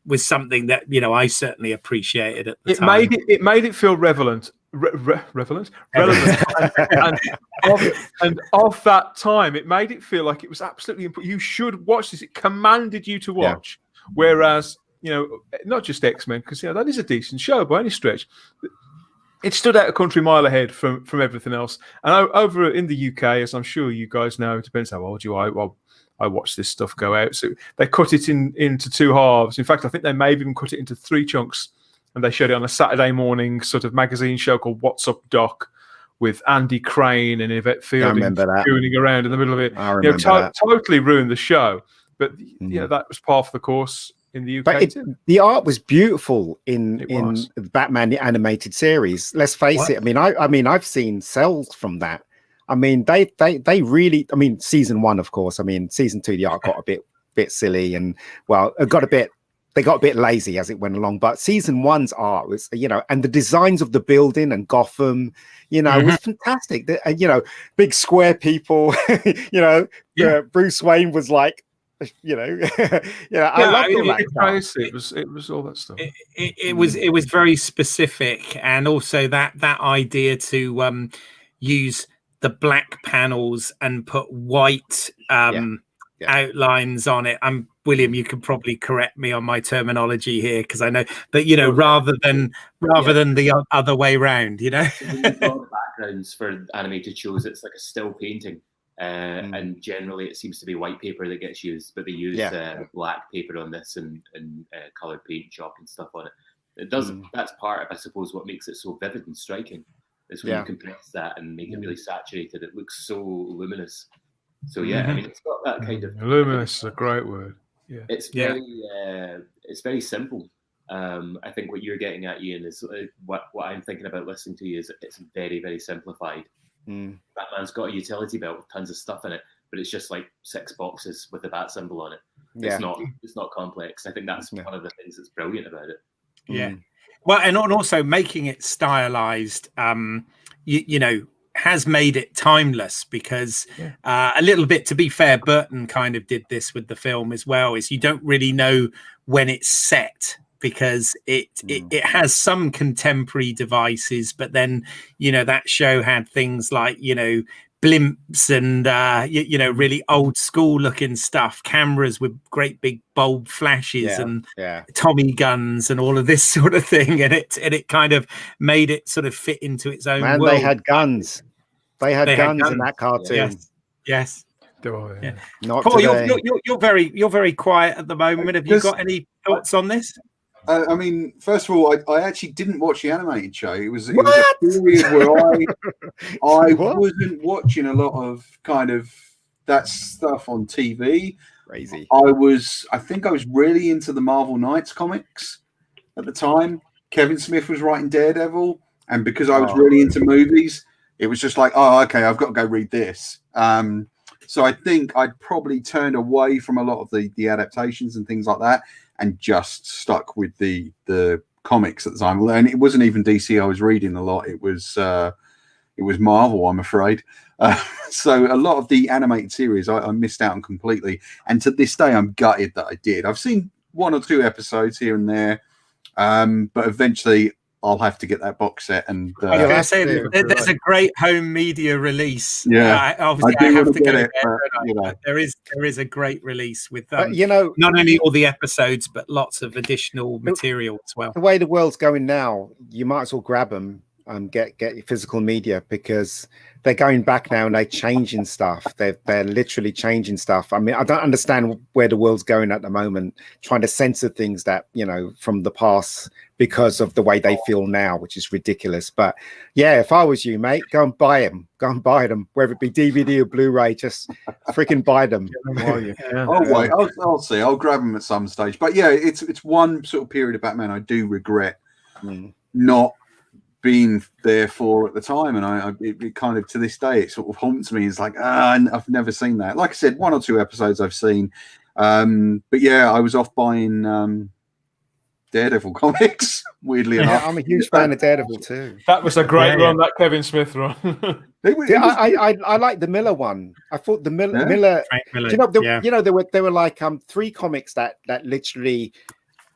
was something that I certainly appreciated at the time. It made it feel relevant, and of that time, it made it feel like it was absolutely important. You should watch this. It commanded you to watch. Whereas, not just X-Men, because that is a decent show by any stretch. It stood out a country mile ahead from everything else. And over in the UK, as I'm sure you guys know, it depends how old you are. Well, I watch this stuff go out. So they cut it into two halves. In fact, I think they may have even cut it into three chunks. And they showed it on a Saturday morning sort of magazine show called What's Up, Doc, with Andy Crane and Yvette Fielding gooning around in the middle of it. I remember that. Totally ruined the show. But that was par for the course in the UK. But the art was beautiful in the Batman the animated series. Let's face it. I mean, I've seen cells from that. I mean, they really. I mean, season 1, of course. I mean, season 2, the art got a bit silly, and it got a bit. They got a bit lazy as it went along. But season 1's art was, and the designs of the building and Gotham, was fantastic. Big square people. Bruce Wayne was like. I loved all that. It was all that stuff. It was very specific, and also that idea to use the black panels and put white outlines on it. William, you could probably correct me on my terminology here, because I know, but rather than the other way round, The backgrounds for animated shows, it's like a still painting. And generally it seems to be white paper that gets used, but they use black paper on this and coloured paint, chalk and stuff on it. It does. That's part of, I suppose, what makes it so vivid and striking. Is when you compress that and make it really saturated. It looks so luminous. So I mean, it's got that kind of luminous is a great word. Yeah, it's very simple. I think what you're getting at, Ian, is what I'm thinking about listening to you is it's very, very simplified. Batman's got a utility belt with tons of stuff in it, but it's just like 6 boxes with the bat symbol on it. It's not complex. I think that's one of the things that's brilliant about it. Well, and also making it stylized, has made it timeless, because a little bit, to be fair, Burton kind of did this with the film as well, is you don't really know when it's set, because it has some contemporary devices, but then that show had things like blimps and really old school looking stuff, cameras with great big bulb flashes and Tommy guns and all of this sort of thing, and it kind of made it sort of fit into its own world. They had guns. They had guns in that cartoon. Yes. Yeah. Not Paul, today. you're very quiet at the moment. Have you got any thoughts on this? I mean, first of all, I actually didn't watch the animated show. It was a What? period where I What? wasn't watching a lot of kind of that stuff on TV. Crazy. I think I was really into the Marvel Knights comics at the time. Kevin Smith was writing Daredevil, and because I was really into movies, it was just like, oh, okay, I've got to go read this. So I think I'd probably turned away from a lot of the adaptations and things like that, and just stuck with the comics at the time. And it wasn't even DC I was reading a lot. It was Marvel, I'm afraid. So a lot of the animated series I missed out on completely. And to this day, I'm gutted that I did. I've seen 1 or 2 episodes here and there, but eventually I'll have to get that box set. And I was going to say there's a great home media release. Yeah, obviously I have to go it, there. but, you know. There is a great release with not only all the episodes but lots of additional material as well. The way the world's going now, you might as well grab them and get your physical media, because they're going back now and they're changing stuff. They're literally changing stuff. I mean, I don't understand where the world's going at the moment, trying to censor things that, from the past because of the way they feel now, which is ridiculous. But yeah, if I was you, mate, go and buy them. Go and buy them, whether it be DVD or Blu-ray, just freaking buy them. Oh wait, I'll see. I'll grab them at some stage. But yeah, it's one sort of period of Batman I do regret not being there for at the time, and it kind of, to this day, it sort of haunts me. It's like, I've never seen that. Like I said, 1 or 2 episodes I've seen, but yeah, I was off buying Daredevil comics. Weirdly enough, I'm a huge fan of Daredevil too. That was a great run, that Kevin Smith run. I like the Miller one. I thought the Miller. Frank Miller. There were like 3 comics that literally.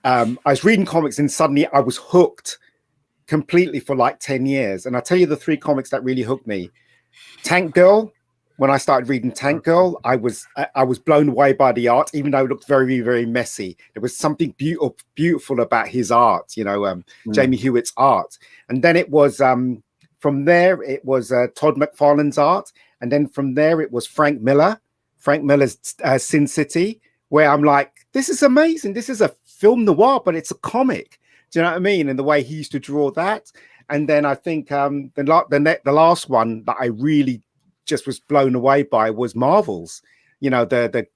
I was reading comics and suddenly I was hooked completely for like 10 years. And I tell you, the 3 comics that really hooked me: Tank Girl. When I started reading Tank Girl, I was blown away by the art, even though it looked very, very messy. There was something beautiful about his art, Jamie Hewitt's art. And then it was from there, it was Todd McFarlane's art. And then from there, it was Frank Miller's Sin City, where I'm like, this is amazing. This is a film noir, but it's a comic. Do you know what I mean? And the way he used to draw that. And then I think the last one that I really just was blown away by was Marvel's. I got it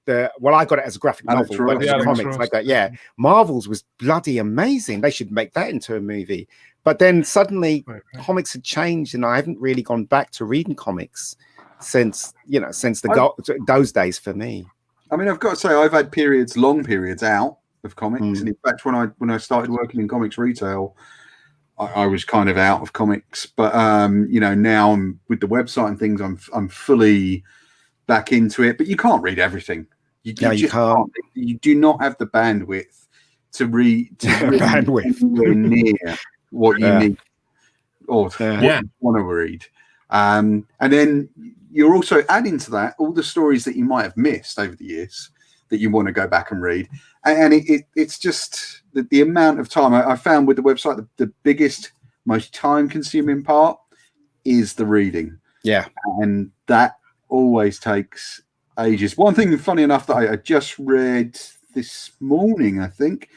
as a graphic novel, but it was comics like that. Yeah, Marvel's was bloody amazing. They should make that into a movie. But then suddenly comics had changed, and I haven't really gone back to reading comics since those days for me. I mean, I've got to say, I've had long periods out of comics, and in fact, when I started working in comics retail, I was kind of out of comics. But now I'm with the website and things, I'm fully back into it. But you can't read everything. You can't. You do not have the bandwidth to read anywhere near what you need or what you want to read. And then you're also adding to that all the stories that you might have missed over the years that you want to go back and read. And it's just the amount of time I found with the website, the biggest, most time-consuming part is the reading. Yeah. And that always takes ages. One thing, funny enough, that I just read this morning, I think,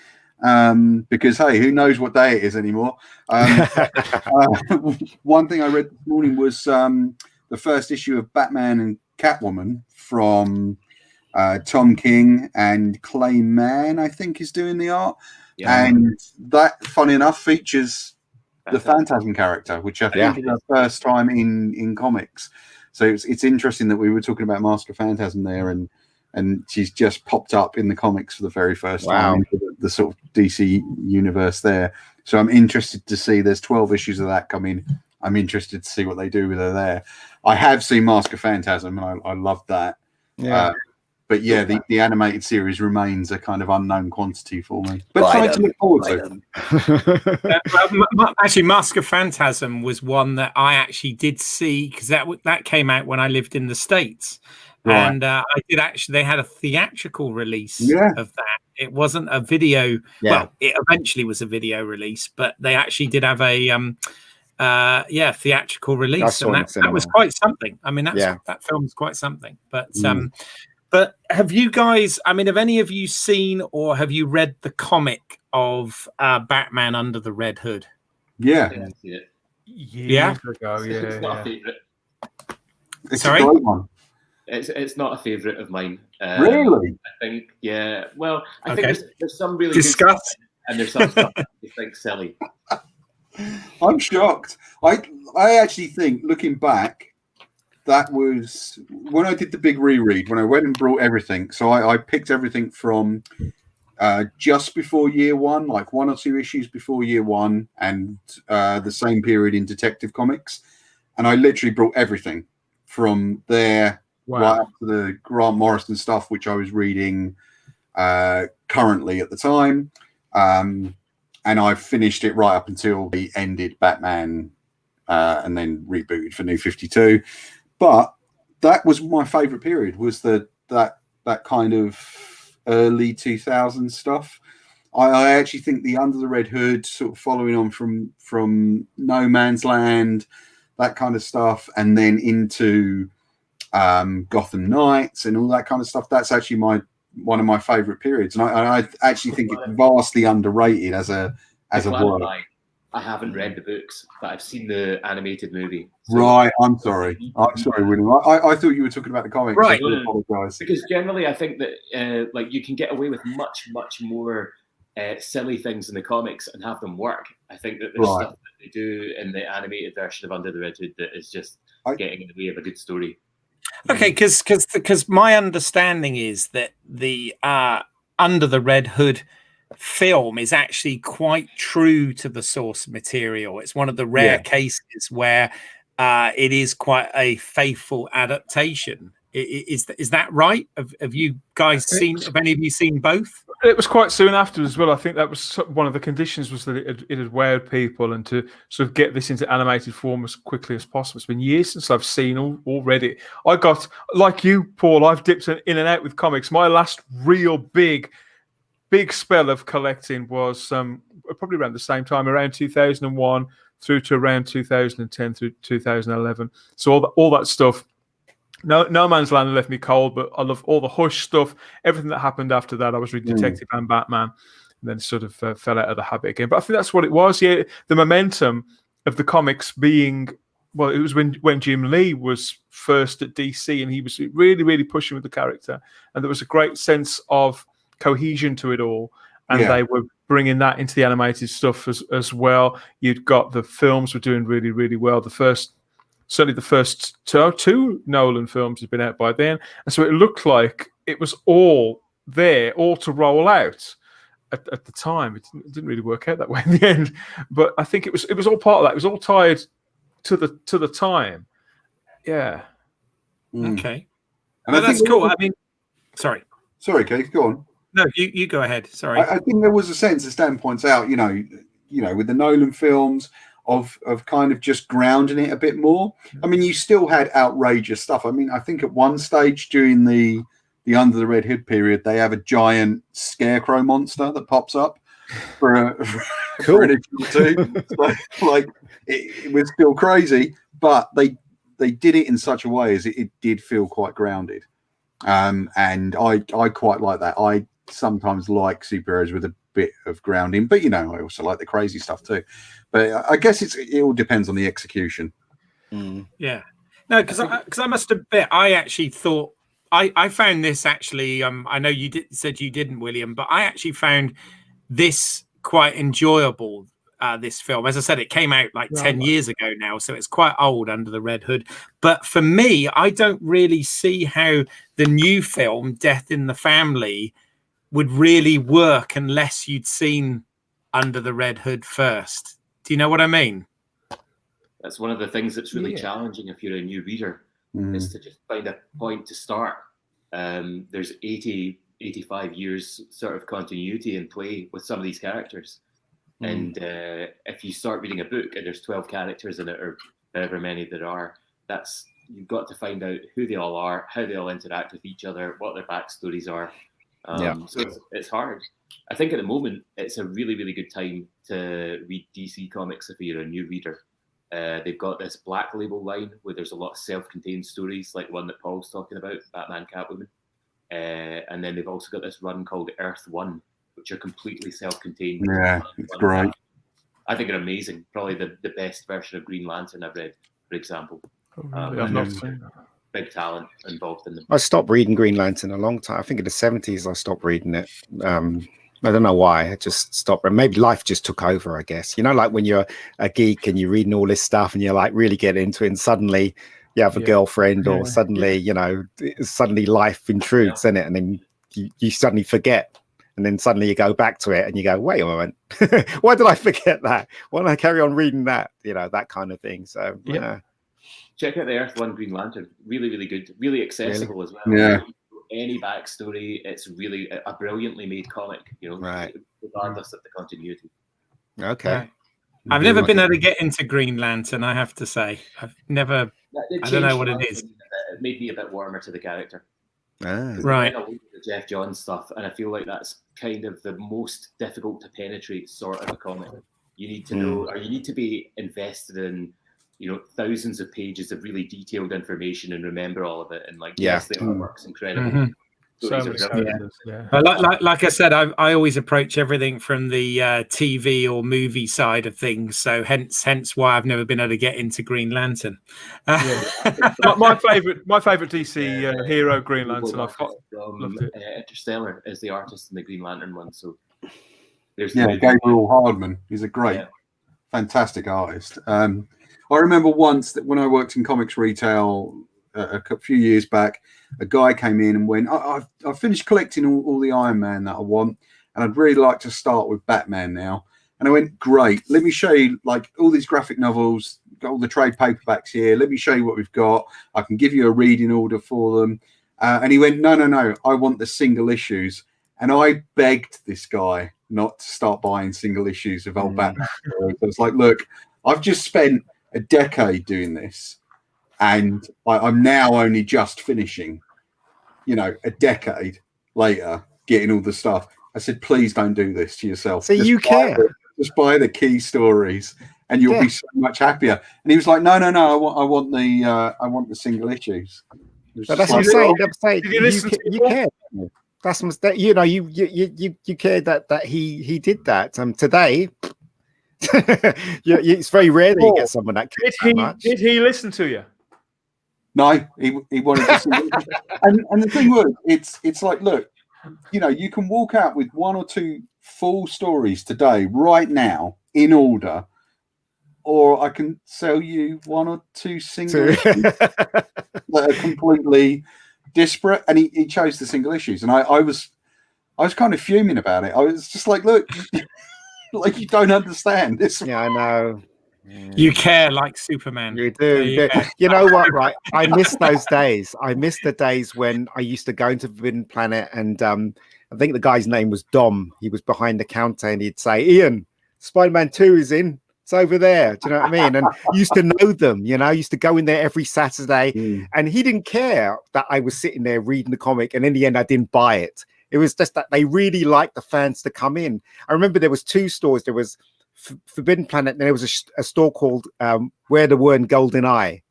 because, hey, who knows what day it is anymore. One thing I read this morning was the first issue of Batman and Catwoman from Tom King and Clay Mann, I think, is doing the art. Yeah. And that, funny enough, features the Phantasm character, which I think is the first time in comics. So it's interesting that we were talking about Mask of Phantasm there, and she's just popped up in the comics for the very first time into the sort of DC universe there. So I'm interested to see. There's 12 issues of that coming. I'm interested to see what they do with her there. I have seen Mask of Phantasm, and I love that. Yeah. But yeah, the animated series remains a kind of unknown quantity for me. But something to look forward to. Actually, Mask of Phantasm was one that I actually did see, because that came out when I lived in the States. Right. And I did actually, they had a theatrical release of that. It wasn't a video. Yeah. Well, it eventually was a video release, but they actually did have a theatrical release, saw and it in that was cinema. quite something. I mean, that film's quite something. But have you guys? I mean, have any of you seen or have you read the comic of Batman Under the Red Hood? Yeah. I've seen it. Years ago, It's not a favourite. It's Sorry? a great one. It's not a favourite of mine. Really? I think, yeah. Well, I Okay. think there's some really Discuss. good stuff, and there's some stuff that I think silly. I'm shocked. I actually think, looking back, that was when I did the big reread, when I went and brought everything. So I picked everything from just before year one, like 1 or 2 issues before year one, and the same period in Detective Comics. And I literally brought everything from there right up to the Grant Morrison stuff, which I was reading currently at the time. And I finished it right up until they ended Batman and then rebooted for New 52. But that was my favorite period, was that kind of early 2000s stuff. I actually think the Under the Red Hood, sort of following on from No Man's Land, that kind of stuff, and then into Gotham Knights and all that kind of stuff, that's actually one of my favorite periods. And I actually think it's vastly underrated as a work. I haven't read the books, but I've seen the animated movie. So right, I'm sorry, William. I thought you were talking about the comics. Right. I do apologize. Because generally, I think that like you can get away with much more silly things in the comics and have them work. I think that there's stuff that they do in the animated version of Under the Red Hood that is just getting in the way of a good story. Okay, because my understanding is that the Under the Red Hood film is actually quite true to the source material. It's one of the rare cases where it is quite a faithful adaptation. Is that right? Have you guys seen? Have any of you seen both? It was quite soon after as well. I think that was one of the conditions, was that it had wowed people, and to sort of get this into animated form as quickly as possible. It's been years since I've seen or read it. I got, like you, Paul, I've dipped in and out with comics. My last real big spell of collecting was probably around the same time, around 2001 through to around 2010 through 2011. So all that stuff. No Man's Land left me cold, but I love all the Hush stuff. Everything that happened after that, I was reading Detective and Batman, and then sort of fell out of the habit again. But I think that's what it was. Yeah, the momentum of the comics being, well, it was when Jim Lee was first at DC, and he was really, really pushing with the character, and there was a great sense of cohesion to it all, and they were bringing that into the animated stuff as well. You'd got the films were doing really, really well. Certainly the first two Nolan films had been out by then, and so it looked like it was all there, all to roll out at the time. It didn't really work out that way in the end, but I think it was all part of that. It was all tied to the time. Yeah. Okay. And I that's think cool. I mean, sorry, Keith, go on. No, you go ahead. Sorry. I think there was a sense, as Dan points out, you know, with the Nolan films, of kind of just grounding it a bit more. I mean, you still had outrageous stuff. I mean, I think at one stage during the Under the Red Hood period, they have a giant scarecrow monster that pops up for an issue or two. So, like, it was still crazy, but they did it in such a way as it did feel quite grounded. And I quite like that. I sometimes like superheroes with a bit of grounding, but I also like the crazy stuff too. But I guess it all depends on the execution. Yeah, no, because I must admit, I actually thought I found this actually. I know you said you didn't, William, but I actually found this quite enjoyable. This film, as I said, it came out like 10 years ago now, so it's quite old, Under the Red Hood. But for me, I don't really see how the new film, Death in the Family, would really work unless you'd seen Under the Red Hood first. Do you know what I mean? That's one of the things that's really challenging if you're a new reader, is to just find a point to start. There's 85 years sort of continuity in play with some of these characters. And if you start reading a book and there's 12 characters in it, or however many there are, you've got to find out who they all are, how they all interact with each other, what their backstories are. So it's hard. I think at the moment it's a really, really good time to read DC comics if you're a new reader. They've got this Black Label line where there's a lot of self-contained stories, like one that Paul's talking about, Batman, Catwoman. And then they've also got this run called Earth One, which are completely self-contained. Yeah, it's great. I think they're amazing. Probably the best version of Green Lantern I've read, for example. I've not seen that. Big talent involved in them. I stopped reading Green Lantern a long time. I think in the 70s I stopped reading it. I don't know why. I just stopped. Maybe life just took over, I guess. You know, like when you're a geek and you're reading all this stuff and you're like really getting into it, and suddenly you have a girlfriend, or suddenly, you know, suddenly life intrudes in it, and then you suddenly forget. And then suddenly you go back to it and you go, wait a moment, why did I forget that? Why did I carry on reading that? You know, that kind of thing. So, yeah. Check out the Earth One Green Lantern. Really, really good. Really accessible as well. Yeah. Any backstory, it's really a brilliantly made comic, you know, regardless of the continuity. Okay. I've never been able to get into Green Lantern, I have to say. I've never, I don't know what it is. It made me a bit warmer to the character. Right. I the Jeff Johns stuff, and I feel like that's kind of the most difficult to penetrate sort of a comic. You need to know, or you need to be invested in, you know, thousands of pages of really detailed information and remember all of it. And like, yes, the artwork's incredible. Like I said, I always approach everything from the TV or movie side of things. So hence why I've never been able to get into Green Lantern. my favorite DC hero, Green Lantern. I've got loved it. Interstellar is the artist in the Green Lantern one. So there's Gabriel Hardman. He's a great, fantastic artist. I remember once that when I worked in comics retail a few years back, a guy came in and went, I've finished collecting all the Iron Man that I want, and I'd really like to start with Batman now. And I went, great, let me show you like all these graphic novels, got all the trade paperbacks here. Let me show you what we've got. I can give you a reading order for them. And he went, no, I want the single issues. And I begged this guy not to start buying single issues of old Batman. I was like, look, I've just spent a decade doing this, and I'm now only just finishing, you know, a decade later, getting all the stuff. I said, please don't do this to yourself. So just you care. Just buy the key stories, and you'll be so much happier. And he was like, no, I want the single issues. But that's what I'm saying. You care. That's what, you know, you care that he did that. Today. It's very rare that you get someone that cares that much. Did he listen to you? No, he wanted to see and the thing was, it's like, look, you know, you can walk out with one or two full stories today, right now, in order, or I can sell you one or two single issues that are completely disparate. And he chose the single issues, and I was kind of fuming about it. I was just like, look. Like, you don't understand this. Yeah, I know. You care like Superman. You do. You know what, right? I miss those days. I miss the days when I used to go into Forbidden Planet, and I think the guy's name was Dom. He was behind the counter, and he'd say, Ian, Spider-Man 2 is in. It's over there. Do you know what I mean? And used to know them, you know, used to go in there every Saturday, and he didn't care that I was sitting there reading the comic, and in the end, I didn't buy it. It was just that they really liked the fans to come in. I remember there was two stores. There was Forbidden Planet, and there was a store called Where They Were in Golden Eye.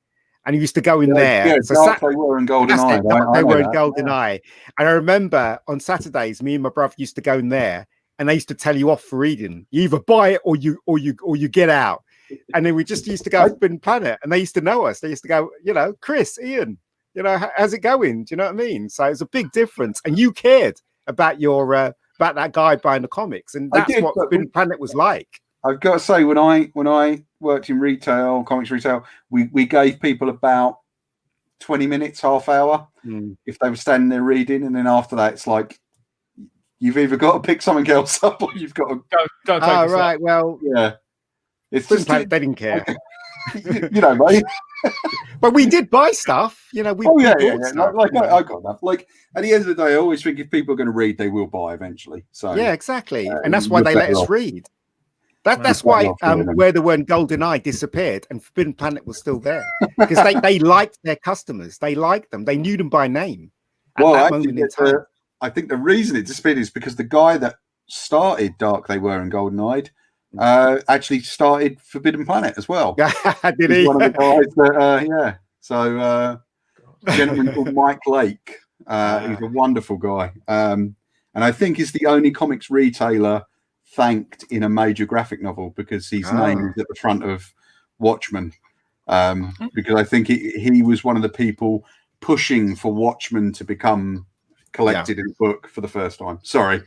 And you used to go in there. Yeah, so they were in Golden Eye. They were in Golden Eye. And I remember on Saturdays, me and my brother used to go in there, and they used to tell you off for reading. You either buy it or you get out. And then we just used to go to Forbidden Planet, and they used to know us. They used to go, you know, Chris, Ian, you know, how's it going? Do you know what I mean? So it's a big difference. And you cared about your about that guy buying the comics, and that's what Forbidden Planet was like. I've got to say, when I worked in retail, comics retail, we gave people about 20 minutes, half hour, if they were standing there reading, and then after that, it's like you've either got to pick something else up or you've got to don't take it. Right, well, yeah, it's just they didn't care. You know, mate. But we did buy stuff, you know. We stuff, like I got that. Like, at the end of the day, I always think if people are going to read, they will buy eventually. So yeah, exactly, and that's why they let us read. That's why Where They Were in Golden Eye disappeared, and Forbidden Planet was still there, because they liked their customers. They liked them. They knew them by name. I think the reason it disappeared is because the guy that started Dark They Were in Golden Eye actually started Forbidden Planet as well. Did he? One of the guys that, yeah. So, a gentleman called Mike Lake. He's a wonderful guy. And I think he's the only comics retailer thanked in a major graphic novel because his name is at the front of Watchmen. Because I think he was one of the people pushing for Watchmen to become collected in a book for the first time. Sorry,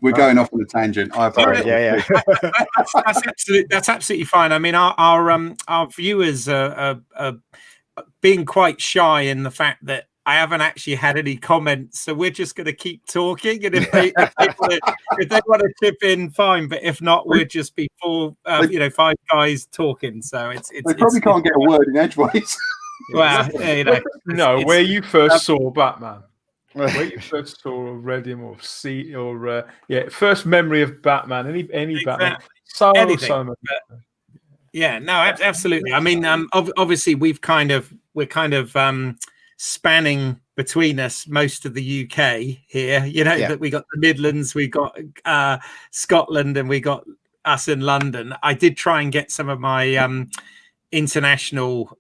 we're going off on a tangent. I apologize. That's absolutely fine. I mean, our viewers are being quite shy in the fact that I haven't actually had any comments, so we're just going to keep talking. And if they want to chip in, fine. But if not, we'll just be five guys talking. So they probably can't get a word in edgeways. Well, where you first saw Batman, where you first saw or read him or see or first memory of Batman, any Batman, so much. Yeah, no, absolutely. I mean, obviously we're kind of spanning between us most of the UK here. That we got the Midlands, we got Scotland, and we got us in London. I did try and get some of my international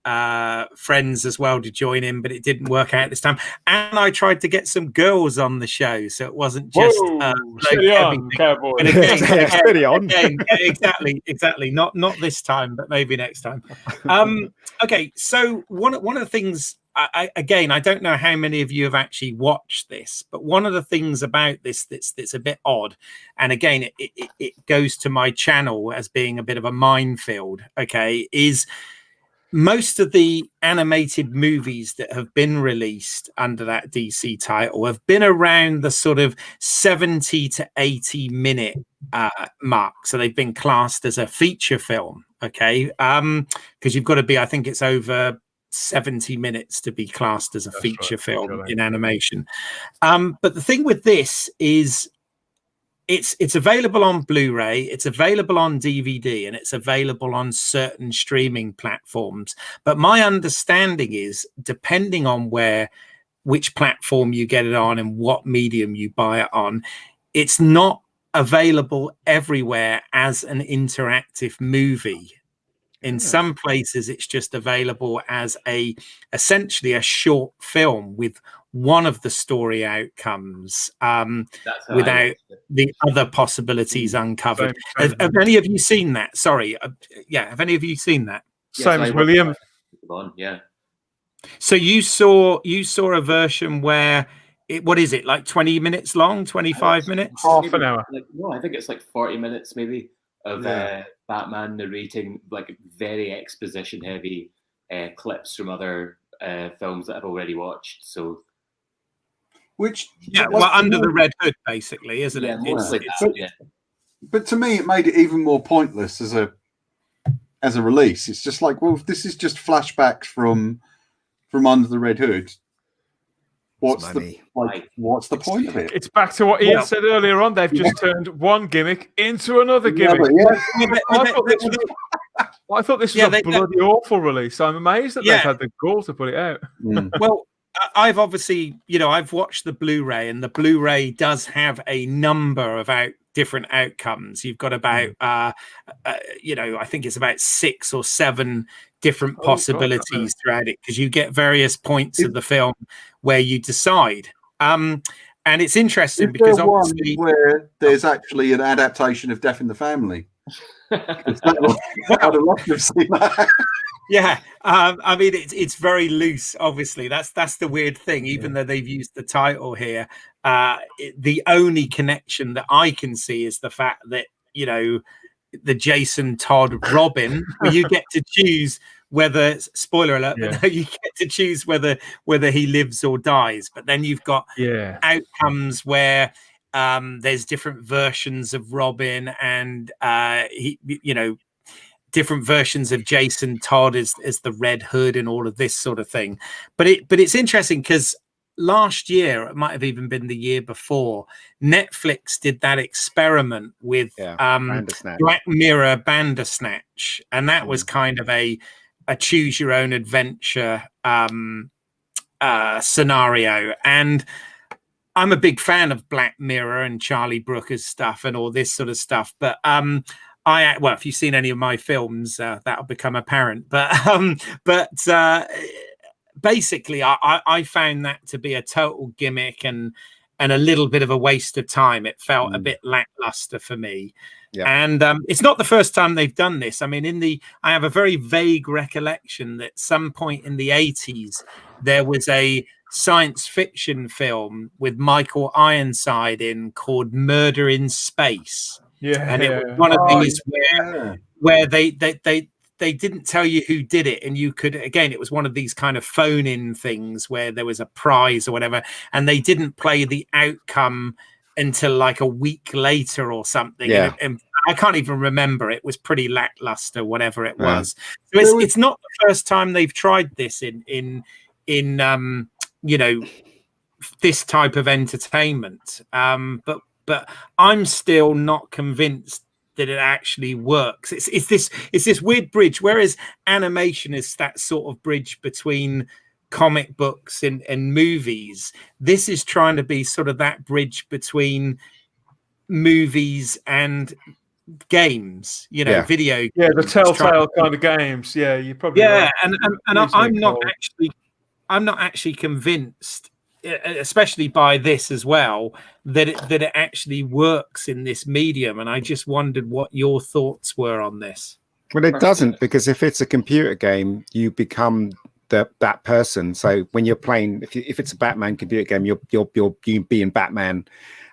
friends as well to join in, but it didn't work out this time. And I tried to get some girls on the show, so it wasn't just steady on, cowboy. Steady on. Exactly. Not this time, but maybe next time. Okay, so one of the things. I don't know how many of you have actually watched this, but one of the things about this that's a bit odd, and again, it goes to my channel as being a bit of a minefield, okay, is most of the animated movies that have been released under that DC title have been around the sort of 70 to 80 minute mark. So they've been classed as a feature film, okay, because you've got to be, I think it's over 70 minutes to be classed as a feature film in animation. But the thing with this is it's available on Blu-ray, it's available on DVD, and it's available on certain streaming platforms. But my understanding is, depending on which platform you get it on and what medium you buy it on, it's not available everywhere as an interactive movie. In some places, it's just available as essentially a short film with one of the story outcomes without the other possibilities uncovered. Have any of you seen that? Sorry. Have any of you seen that? Same as William. Yeah. So you saw a version where what is it, like 20 minutes long, 25 minutes? Half an hour. I think it's like 40 minutes maybe of Batman narrating like very exposition heavy clips from other films that I've already watched. So under the red hood, basically, isn't it? But to me, it made it even more pointless as a release. It's just like, well, if this is just flashbacks from Under the Red Hood, what's the point of it? It's back to what Ian said earlier on. They've just turned one gimmick into another gimmick. I thought this was a bloody awful release. I'm amazed that they've had the gall to put it out. Well, I've obviously, I've watched the Blu-ray, and the Blu-ray does have a number of different outcomes. You've got about, I think it's about 6 or 7 different possibilities throughout it, because you get various points of the film where you decide. And it's interesting because obviously where there's actually an adaptation of Death in the Family. I'd have loved to have seen that. Yeah, I mean it's very loose. Obviously, that's the weird thing. Even though they've used the title here, the only connection that I can see is the fact that the Jason Todd Robin, where you get to choose whether, spoiler alert, but you get to choose whether he lives or dies. But then you've got outcomes where there's different versions of Robin, and different versions of Jason Todd as the Red Hood and all of this sort of thing. But it's interesting because last year, it might have even been the year before, Netflix did that experiment with Black Mirror Bandersnatch, and that was kind of a choose your own adventure scenario. And I'm a big fan of Black Mirror and Charlie Brooker's stuff and all this sort of stuff, but well, if you've seen any of my films, that'll become apparent. But basically, I found that to be a total gimmick and a little bit of a waste of time. It felt a bit lackluster for me. Yeah. And it's not the first time they've done this. I mean, I have a very vague recollection that some point in the 80s, there was a science fiction film with Michael Ironside in called Murder in Space. Yeah. And it was one of these where they didn't tell you who did it, and you could, again, it was one of these kind of phone-in things where there was a prize or whatever, and they didn't play the outcome until like a week later or something. Yeah. And I can't even remember. It was pretty lackluster, whatever it was. So it's not the first time they've tried this in you know, this type of entertainment. But I'm still not convinced that it actually works. It's this weird bridge, whereas animation is that sort of bridge between comic books and movies. This is trying to be sort of that bridge between movies and games, you know, video. Yeah, the telltale kind of games. Yeah, you probably. Yeah, right. and I'm not actually convinced, especially by this as well, that it actually works in this medium. And I just wondered what your thoughts were on this. Well, it doesn't, because if it's a computer game, you become that person. So when you're playing, if it's a Batman computer game, you're being Batman,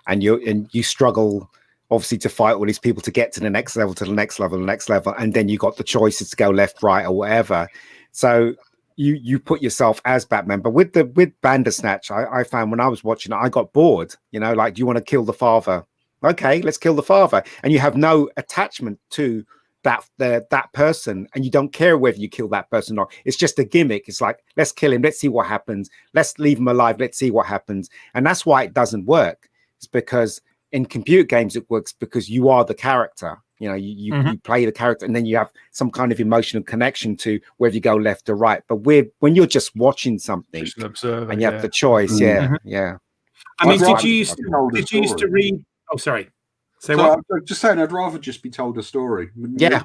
and you struggle obviously to fight all these people to get to the next level, and then you got the choices to go left, right, or whatever. So you put yourself as Batman. But with Bandersnatch, I found when I was watching it, I got bored. You know, like, do you want to kill the father? Okay, let's kill the father. And you have no attachment to that person, and you don't care whether you kill that person or not. It's just a gimmick. It's like, let's kill him, let's see what happens. Let's leave him alive, let's see what happens. And that's why it doesn't work. It's because in computer games it works because you are the character. You know, you play the character, and then you have some kind of emotional connection to whether you go left or right. But when you're just watching something, just an observer, and you have the choice, yeah. I mean, did you used to read? Oh, sorry. I'm just saying, I'd rather just be told a story. Yeah.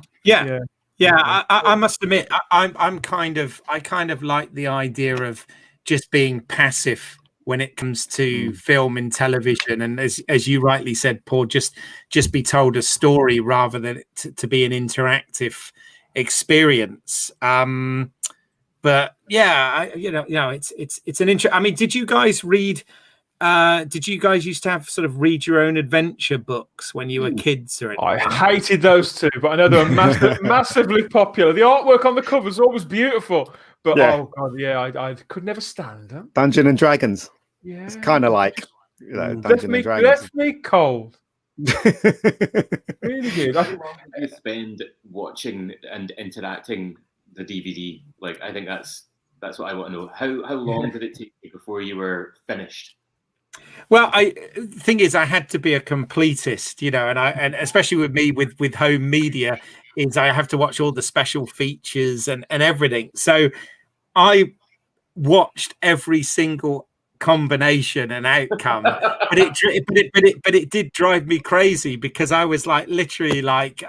I must admit, I kind of like the idea of just being passive when it comes to film and television, and as you rightly said, Paul, just be told a story rather than to be an interactive experience. But yeah, it's an interest. I mean, did you guys read? Did you guys used to have sort of read your own adventure books when you were kids or anything? I hated those two, but I know they were massively popular. The artwork on the covers was always beautiful, but oh god, yeah, I could never stand them. Dungeons and Dragons. Yeah, it's kind of like, you know, Dungeons and Dragons. Left me cold. Really good. I spend watching and interacting the DVD. Like, I think that's what I want to know. How long did it take you before you were finished? Well, thing is, I had to be a completist, you know, and especially with me with home media, is I have to watch all the special features and everything. So I watched every single combination and outcome, but it did drive me crazy, because I was like literally like,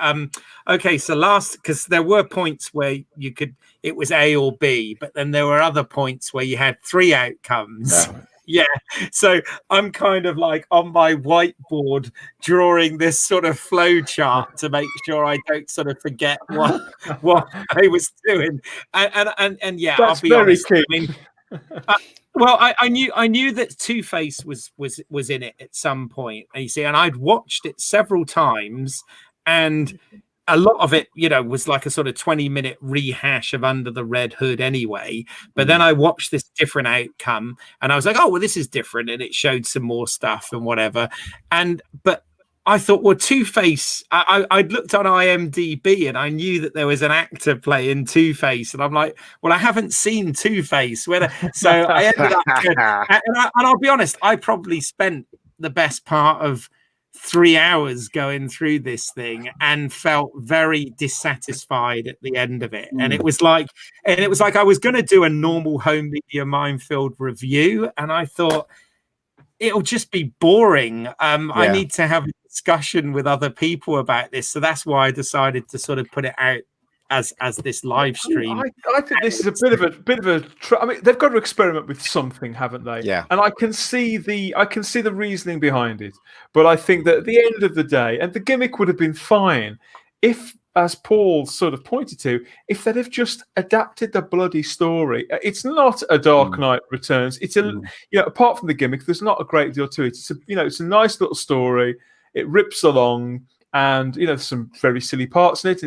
okay, so because there were points where it was A or B, but then there were other points where you had 3 outcomes. Yeah, so I'm kind of like on my whiteboard drawing this sort of flow chart to make sure I don't sort of forget what I was doing. And yeah, that's I'll be very honest. key. I mean, well, I knew that Two-Face was in it at some point, and you see, and I'd watched it several times, and a lot of it, you know, was like a sort of 20-minute rehash of Under the Red Hood anyway. But then I watched this different outcome, and I was like, oh, well, this is different, and it showed some more stuff and whatever. But I thought, well, Two-Face, I'd looked on IMDb, and I knew that there was an actor playing Two-Face, and I'm like, well, I haven't seen Two-Face. So I ended up, and I'll be honest, I probably spent the best part of 3 hours going through this thing and felt very dissatisfied at the end of it. And it was like I was going to do a normal home media minefield review, and I thought, it'll just be boring. I need to have a discussion with other people about this, so that's why I decided to sort of put it out as this live stream. I think this is a bit of a. I mean, they've got to experiment with something, haven't they? Yeah. And I can see the reasoning behind it, but I think that at the end of the day, and the gimmick would have been fine if, as Paul sort of pointed to, if they'd have just adapted the bloody story. It's not a Dark Knight Returns. It's a apart from the gimmick, there's not a great deal to it. It's it's a nice little story. It rips along, and there's some very silly parts in it.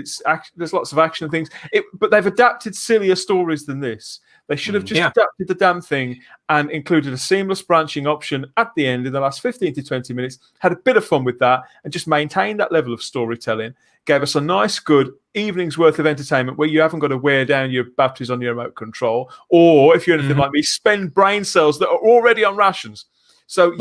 There's lots of action and things. But they've adapted sillier stories than this. They should have just adapted the damn thing and included a seamless branching option at the end in the last 15 to 20 minutes, had a bit of fun with that, and just maintained that level of storytelling. Gave us a nice, good evening's worth of entertainment where you haven't got to wear down your batteries on your remote control, or if you're anything like me, spend brain cells that are already on rations. So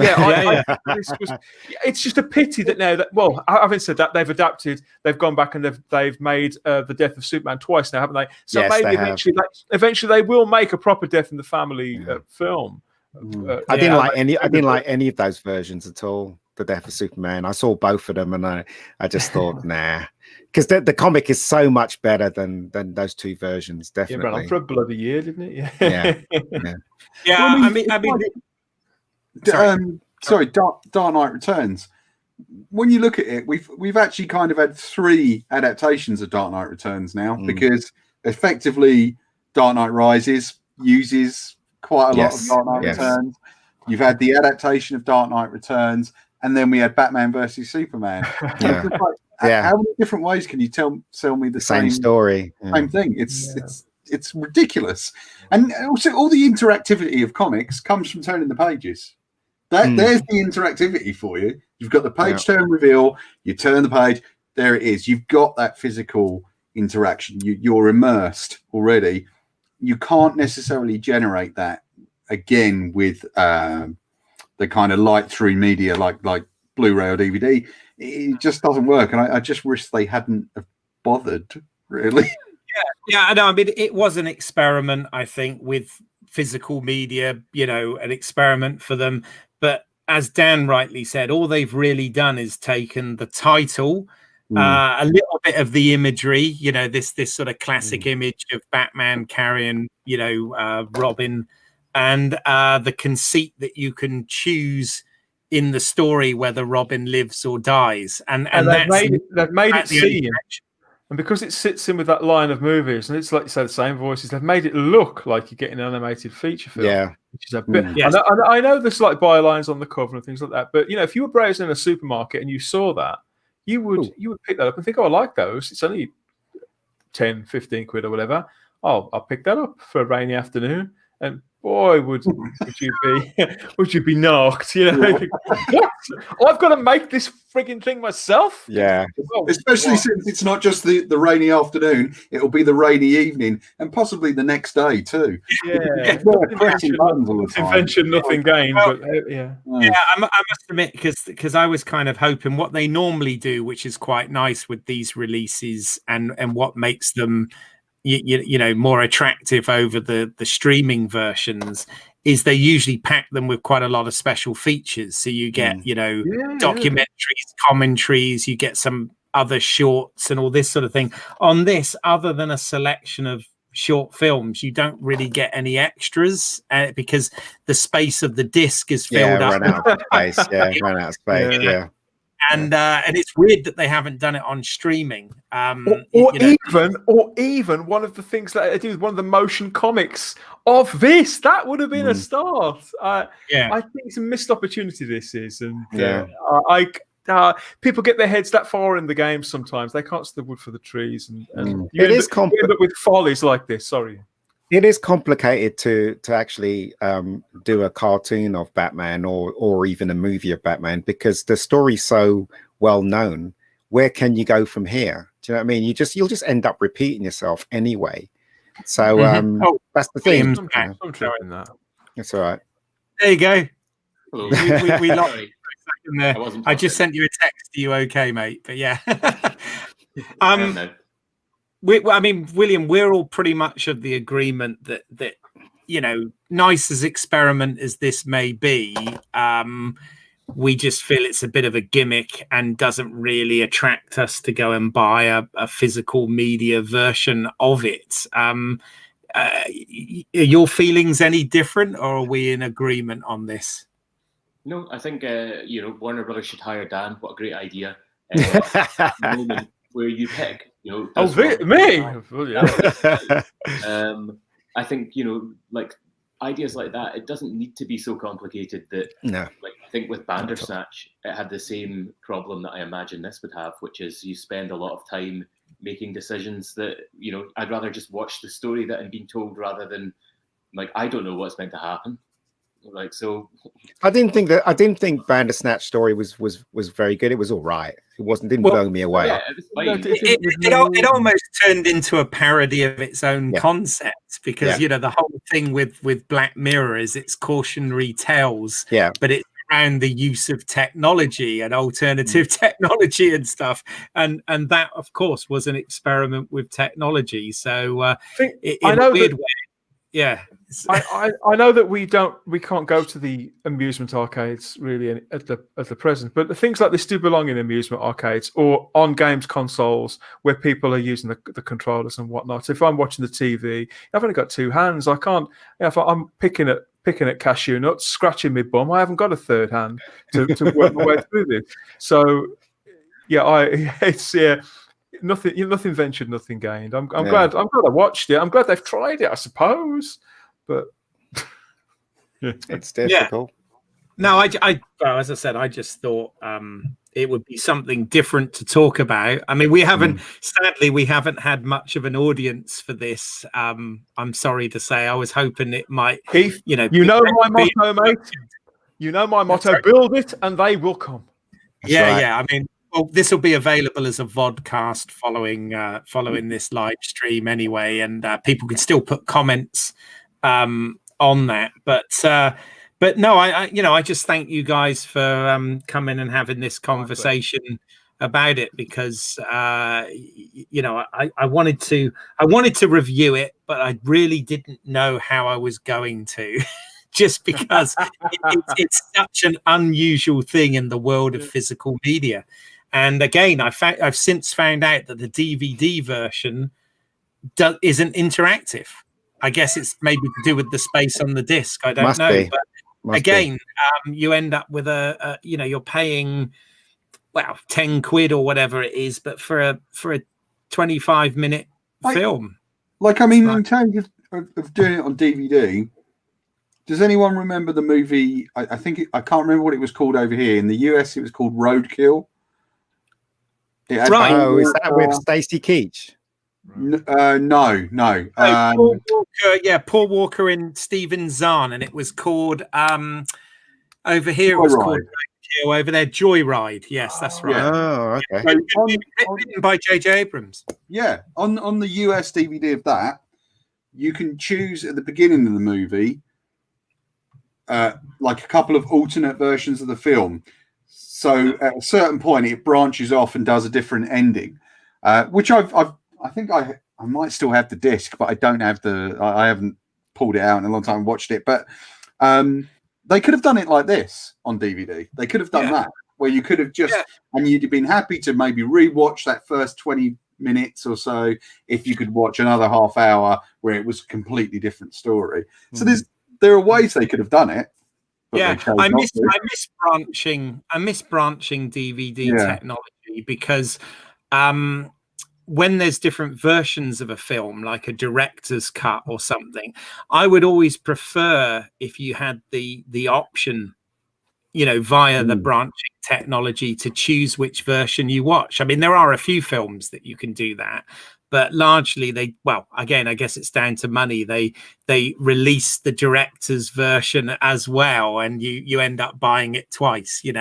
it's just a pity that now that, well, having said that, they've adapted, they've gone back and they've made the death of Superman twice now, haven't they? So maybe eventually they will make a proper Death in the Family film. I didn't like any of those versions at all. The Death of Superman. I saw both of them, and I just thought, nah, because the comic is so much better than those two versions. Definitely, it ran on for a bloody year, didn't it? Sorry, Dark Knight Returns. When you look at it, we've actually kind of had 3 adaptations of Dark Knight Returns now, because effectively Dark Knight Rises uses quite a lot of Dark Knight Returns. You've had the adaptation of Dark Knight Returns, and then we had Batman versus Superman. How many different ways can you sell me the same story, same thing? It's ridiculous. And also, all the interactivity of comics comes from turning the pages. There's the interactivity for you. You've got the page turn reveal. You turn the page. There it is. You've got that physical interaction. You're immersed already. You can't necessarily generate that again with the kind of light through media like Blu-ray or DVD. It just doesn't work, and I just wish they hadn't have bothered, really. I know. I mean, it was an experiment, I think, with physical media, an experiment for them. But as Dan rightly said, all they've really done is taken the title, a little bit of the imagery, this sort of classic image of Batman carrying, Robin, and the conceit that you can choose in the story whether Robin lives or dies, and they've made it seem, and because it sits in with that line of movies, and it's like you say, the same voices, they've made it look like you're getting an animated feature film, which is a bit. I know there's like bylines on the cover and things like that, but if you were browsing in a supermarket and you saw that, you would pick that up and think, oh, I like those. It's only 10, 15 quid or whatever. Oh, I'll pick that up for a rainy afternoon. And boy, would you be knocked? I've got to make this frigging thing myself. Yeah, especially since it's not just the rainy afternoon; it'll be the rainy evening and possibly the next day too. Invention, nothing gained. But I must admit, because I was kind of hoping what they normally do, which is quite nice with these releases, and what makes them more attractive over the streaming versions, is they usually pack them with quite a lot of special features. So you get documentaries, commentaries, you get some other shorts and all this sort of thing. On this, other than a selection of short films, you don't really get any extras because the space of the disc is filled up. Run out of space. Run out of space. And it's weird that they haven't done it on streaming. Or even one of the things that I do with one of the motion comics of this, that would have been a start. I think it's a missed opportunity. This is, and people get their heads that far in the game sometimes they can't see the wood for the trees, and you end up with follies like this. Sorry. It is complicated to actually do a cartoon of Batman or even a movie of Batman, because the story's so well known. Where can you go from here? Do you know what I mean? You'll just end up repeating yourself anyway. So that's the thing. I'm trying that. That's all right. There you go. Hello. We lost it for a second there. I just sent you a text. Are you okay, mate? But yeah. No. William, we're all pretty much of the agreement that nice as experiment as this may be, we just feel it's a bit of a gimmick and doesn't really attract us to go and buy a physical media version of it. Are your feelings any different, or are we in agreement on this? No, I think Warner Brothers should hire Dan. What a great idea! Moment where you pick, me? Well, yeah. I think like ideas like that. It doesn't need to be so complicated. That like I think with Bandersnatch, it had the same problem that I imagine this would have, which is you spend a lot of time making decisions that I'd rather just watch the story that I'm being told rather than like I don't know what's meant to happen. Like so, I didn't think Bandersnatch story was very good. It was all right. It didn't blow me away. Yeah, it almost turned into a parody of its own concept because the whole thing with Black Mirror is it's cautionary tales, but it's around the use of technology and alternative technology and stuff, and that of course was an experiment with technology. So in a weird way. Yeah, I know that we can't go to the amusement arcades really at the present, but the things like this do belong in amusement arcades or on games consoles where people are using the controllers and whatnot. If I'm watching the TV, I've only got two hands. I can't. If I'm picking at cashew nuts, scratching my bum, I haven't got a third hand to work my way through this. So Nothing ventured, nothing gained. I'm glad I watched it. I'm glad they've tried it, I suppose. But it's difficult. No, well, as I said, I just thought it would be something different to talk about. I mean, sadly, we haven't had much of an audience for this. I'm sorry to say. I was hoping it might. Keith, my motto, mate. You know my motto: build it, and they will come. That's right. I mean. Well, this will be available as a vodcast following this live stream anyway, and people can still put comments on that. But no, I just thank you guys for coming and having this conversation about it because I wanted to review it, but I really didn't know how I was going to. Just because it's such an unusual thing in the world of physical media. And again, I've since found out that the DVD version isn't interactive. I guess it's maybe to do with the space on the disc. I don't know. But again, you end up with you're paying 10 quid or whatever it is, but for a 25-minute film. Like, I mean, in terms of doing it on DVD, does anyone remember the movie? I can't remember what it was called over here. In the US, it was called Roadkill. Right. Oh, is that with Stacey Keach? No. Paul Walker and Steven Zahn, and it was called over here. It was called Roadkill, over there, Joyride. Yes, that's right. Oh, okay. Written by J.J. Abrams. Yeah, on the US DVD of that, you can choose at the beginning of the movie, like a couple of alternate versions of the film. So at a certain point, it branches off and does a different ending, which I think I might still have the disc, but I don't have I haven't pulled it out in a long time and watched it. But they could have done it like this on DVD. They could have done that, where you could have just, and you'd have been happy to maybe rewatch that first 20 minutes or so if you could watch another half hour where it was a completely different story. So there are ways they could have done it. I miss branching DVD technology because when there's different versions of a film, like a director's cut or something, I would always prefer if you had the option, via the branching technology to choose which version you watch. I mean, there are a few films that you can do that, but largely again, I guess it's down to money. They release the director's version as well, and you end up buying it twice. You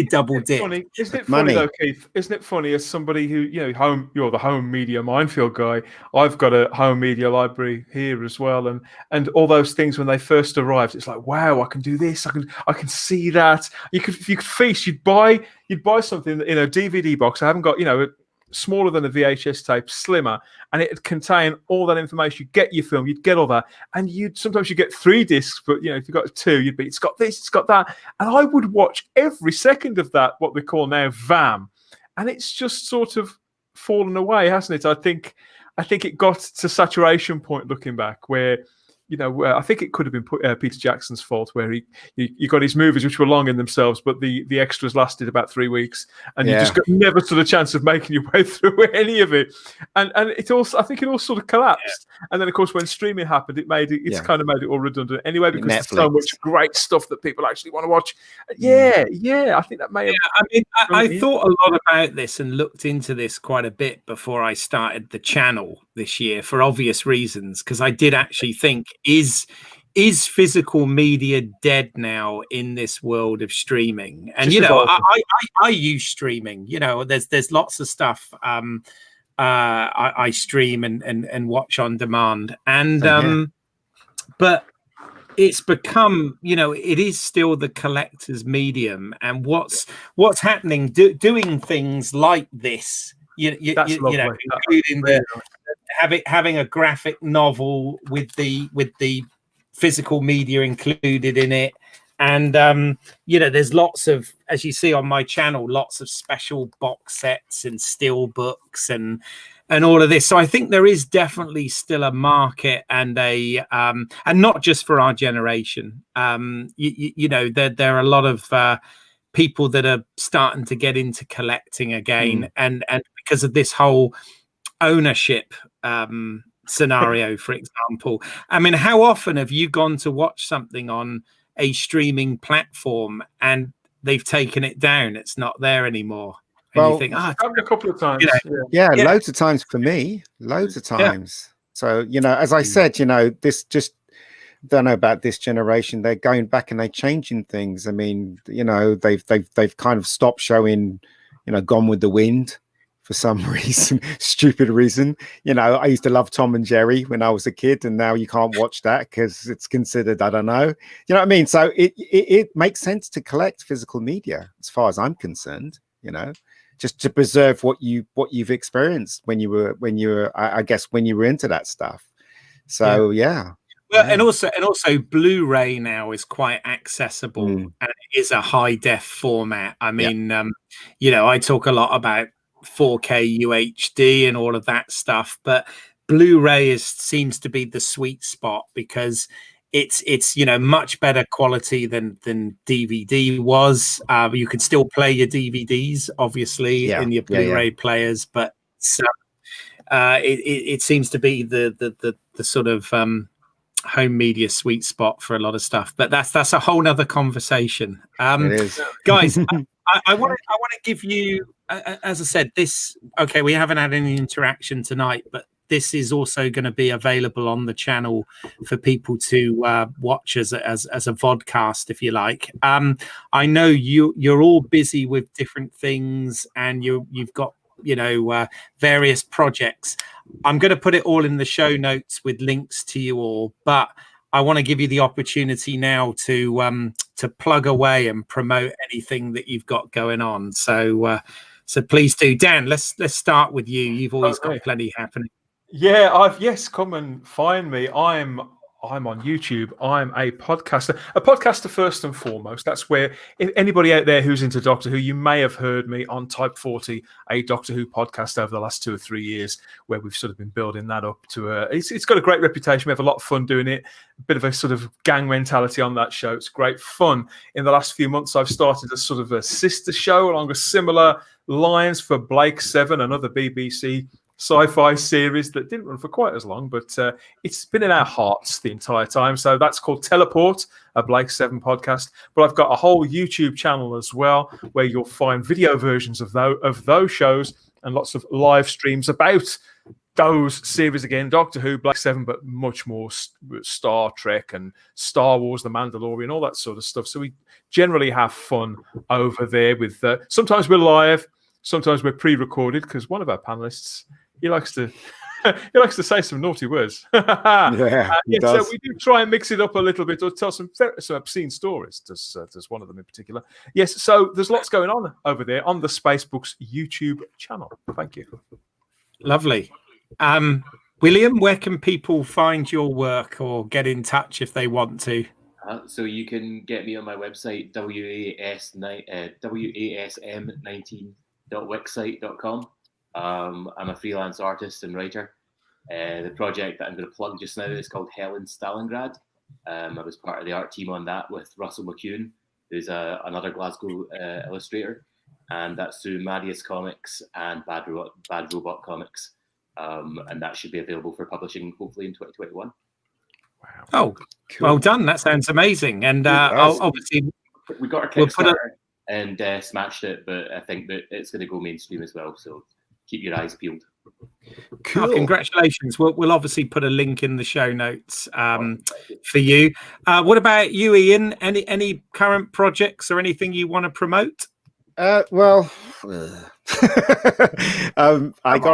double dip. Isn't it funny though, Keith? Isn't it funny as somebody who you're the home media minefield guy? I've got a home media library here as well, and all those things when they first arrived, it's like, wow, I can do this. I can see that. You could feast. You'd buy something in a DVD box. I haven't got smaller than a VHS tape, slimmer, and it'd contain all that information. You get your film, you'd get all that, and sometimes you get 3 discs, but if you've got 2, it's got this, it's got that, and I would watch every second of that, what we call now VAM, and it's just sort of fallen away, hasn't it? I think it got to saturation point looking back, where I think it could have been Peter Jackson's fault, where he got his movies, which were long in themselves, but the extras lasted about 3 weeks, and you just got never stood a chance of making your way through any of it. And it also, I think it all sort of collapsed. Yeah. And then, of course, when streaming happened, it's kind of made it all redundant anyway, because there's so much great stuff that people actually want to watch. Yeah, I think that may have. I mean, I thought a lot about this and looked into this quite a bit before I started the channel this year, for obvious reasons, because I did actually think, is physical media dead now in this world of streaming? And I use streaming. There's lots of stuff I stream and watch on demand, and but it's become, it is still the collector's medium. And what's happening, doing things like this, including having a graphic novel with the physical media included in it, and there's lots of, as you see on my channel, lots of special box sets and still books and all of this. So I think there is definitely still a market, and and not just for our generation. There are a lot of people that are starting to get into collecting again, and because of this whole ownership scenario, for example. I mean, how often have you gone to watch something on a streaming platform and they've taken it down, it's not there anymore, and you think, a couple of times, loads of times for me, loads of times. So as I said, this just, don't know about this generation, they're going back and they're changing things. I mean, they've kind of stopped showing Gone with the Wind for some reason, stupid reason. I used to love Tom and Jerry when I was a kid, and now you can't watch that because it's considered, I don't know. You know what I mean? So it makes sense to collect physical media, as far as I'm concerned. Just to preserve what you've experienced when you were, I guess, when you were into that stuff. So Well, and also Blu-ray now is quite accessible, and it is a high def format. I mean, I talk a lot about 4K UHD and all of that stuff, but Blu-ray seems to be the sweet spot, because it's much better quality than DVD was. You can still play your DVDs, obviously, in your Blu-ray players, but it seems to be the sort of home media sweet spot for a lot of stuff. But that's a whole nother conversation. It is. Guys, I want to give you, as I said, this. Okay, we haven't had any interaction tonight, but this is also going to be available on the channel for people to watch as a vodcast, if you like. I know you're all busy with different things, and you've got various projects. I'm going to put it all in the show notes with links to you all, but I want to give you the opportunity now to plug away and promote anything that you've got going on. So please do. Dan, let's start with you. You've always got plenty happening. Yeah, come and find me. I'm on YouTube. I'm a podcaster first and foremost. That's where, if anybody out there who's into Doctor Who, you may have heard me on Type 40, a Doctor Who podcast over the last 2 or 3 years, where we've sort of been building that up to it's got a great reputation. We have a lot of fun doing it. A bit of a sort of gang mentality on that show. It's great fun. In the last few months, I've started a sort of a sister show along a similar lines for Blake 7, another BBC sci-fi series that didn't run for quite as long, but it's been in our hearts the entire time. So that's called Teleport, a Blake 7 podcast. But I've got a whole YouTube channel as well, where you'll find video versions of those shows and lots of live streams about those series again, Doctor Who, Blake 7, but much more Star Trek and Star Wars, The Mandalorian, all that sort of stuff. So we generally have fun over there with sometimes we're live, sometimes we're pre-recorded, because one of our panelists, he likes to He likes to say some naughty words. Yeah, he so does. we do try and mix it up a little bit, or tell some obscene stories. Does one of them in particular? Yes. So there's lots going on over there on the Spacebooks YouTube channel. Thank you. Lovely. William, where can people find your work or get in touch if they want to? So you can get me on my website, wasm19.wixsite.com. I'm a freelance artist and writer. The project that I'm going to plug just now is called Hell in Stalingrad. I was part of the art team on that with Russell McEwen, who's another Glasgow illustrator, and that's through Marius Comics and Bad Robot Comics, and that should be available for publishing hopefully in 2021. Wow! Oh, cool. Well done. That sounds amazing. And obviously, we got our Kickstarter and smashed it, but I think that it's going to go mainstream as well. So keep your eyes peeled. Cool. Oh, congratulations. We'll obviously put a link in the show notes for you. What about you, Ian? Any current projects or anything you want to promote? I got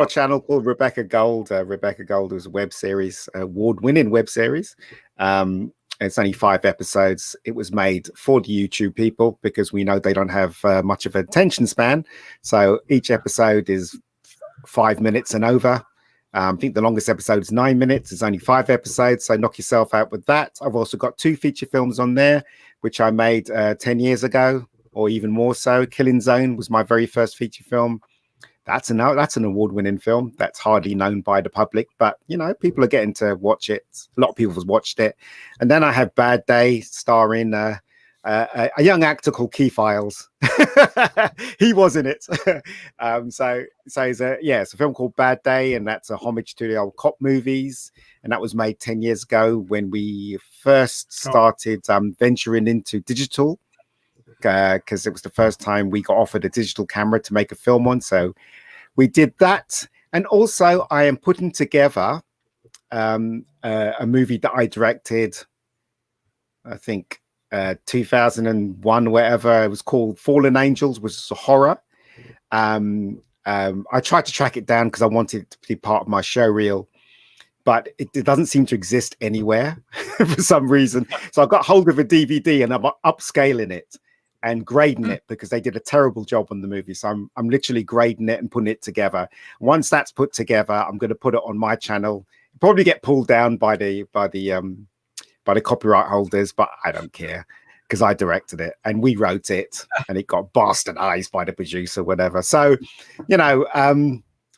a channel called Rebecca Gold. Rebecca Gold is a web series, award-winning web series. It's only 5 episodes. It was made for the YouTube people because we know they don't have much of an attention span. So each episode is 5 minutes and over. I think the longest episode is 9 minutes. It's only 5 episodes, so knock yourself out with that. I've also got 2 feature films on there, which I made 10 years ago, or even more so. Killing Zone was my very first feature film. That's an award-winning film that's hardly known by the public, but you know, people are getting to watch it. A lot of people have watched it. And then I have Bad Day, starring a young actor called Key Files. He was in it. So it's a film called Bad Day, and that's a homage to the old cop movies. And that was made 10 years ago when we first started venturing into digital, because it was the first time we got offered a digital camera to make a film on. So we did that. And also I am putting together a movie that I directed, I think 2001, whatever. It was called Fallen Angels, which is a horror. I tried to track it down because I wanted it to be part of my show reel, but it doesn't seem to exist anywhere for some reason. So I got hold of a DVD and I'm upscaling it and grading it because they did a terrible job on the movie. So I'm literally grading it and putting it together. Once that's put together, I'm going to put it on my channel. Probably get pulled down by the copyright holders, but I don't care because I directed it and we wrote it and it got bastardized by the producer, whatever. So, you know,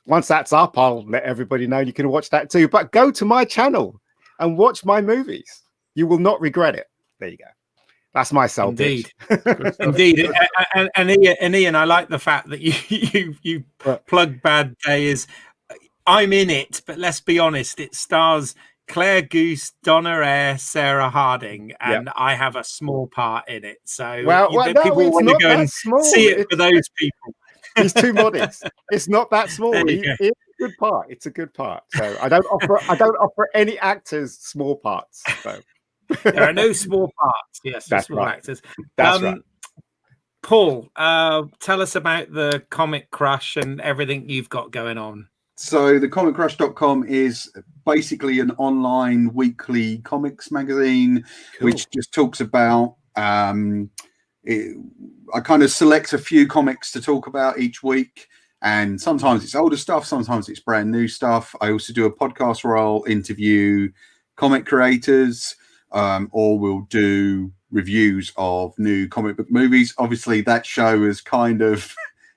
once that's up, I'll let everybody know you can watch that too. But go to my channel and watch my movies. You will not regret it. There you go. That's my sell pitch. Indeed. And Ian, I like the fact that you plug Bad Day as I'm in it, but let's be honest, it stars Claire Goose, Donna Eyre, Sarah Harding, and I have a small part in it. So people want to go and see it for those people. He's too modest. It's not that small. It's a good part. It's a good part. So I don't offer any actors small parts. So there are no small parts. Yes, that's small right. actors. That's right. Paul, tell us about the Comic Crush and everything you've got going on. So the comiccrush.com is basically an online weekly comics magazine, which just talks about I kind of select a few comics to talk about each week, and sometimes it's older stuff, sometimes it's brand new stuff. I also do a podcast where I'll interview comic creators, or we'll do reviews of new comic book movies. Obviously that show has kind of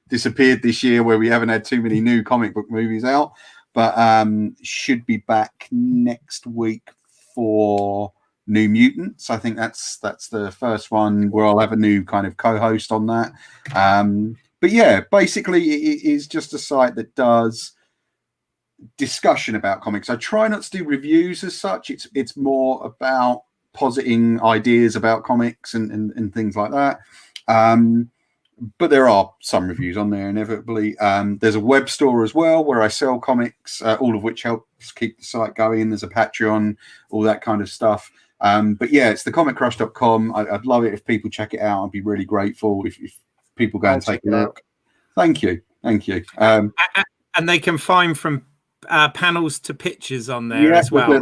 disappeared this year where we haven't had too many new comic book movies out, but should be back next week for New Mutants. I think that's the first one where I'll have a new kind of co-host on that. But yeah, basically it is just a site that does discussion about comics. I try not to do reviews as such. It's more about positing ideas about comics and things like that. But there are some reviews on there inevitably. There's a web store as well where I sell comics, all of which helps keep the site going. There's a Patreon, all that kind of stuff. But yeah, it's thecomiccrush.com. I'd love it if people check it out. I'd be really grateful if people go and take a look. Thank you. And they can find from panels to pictures on there as well.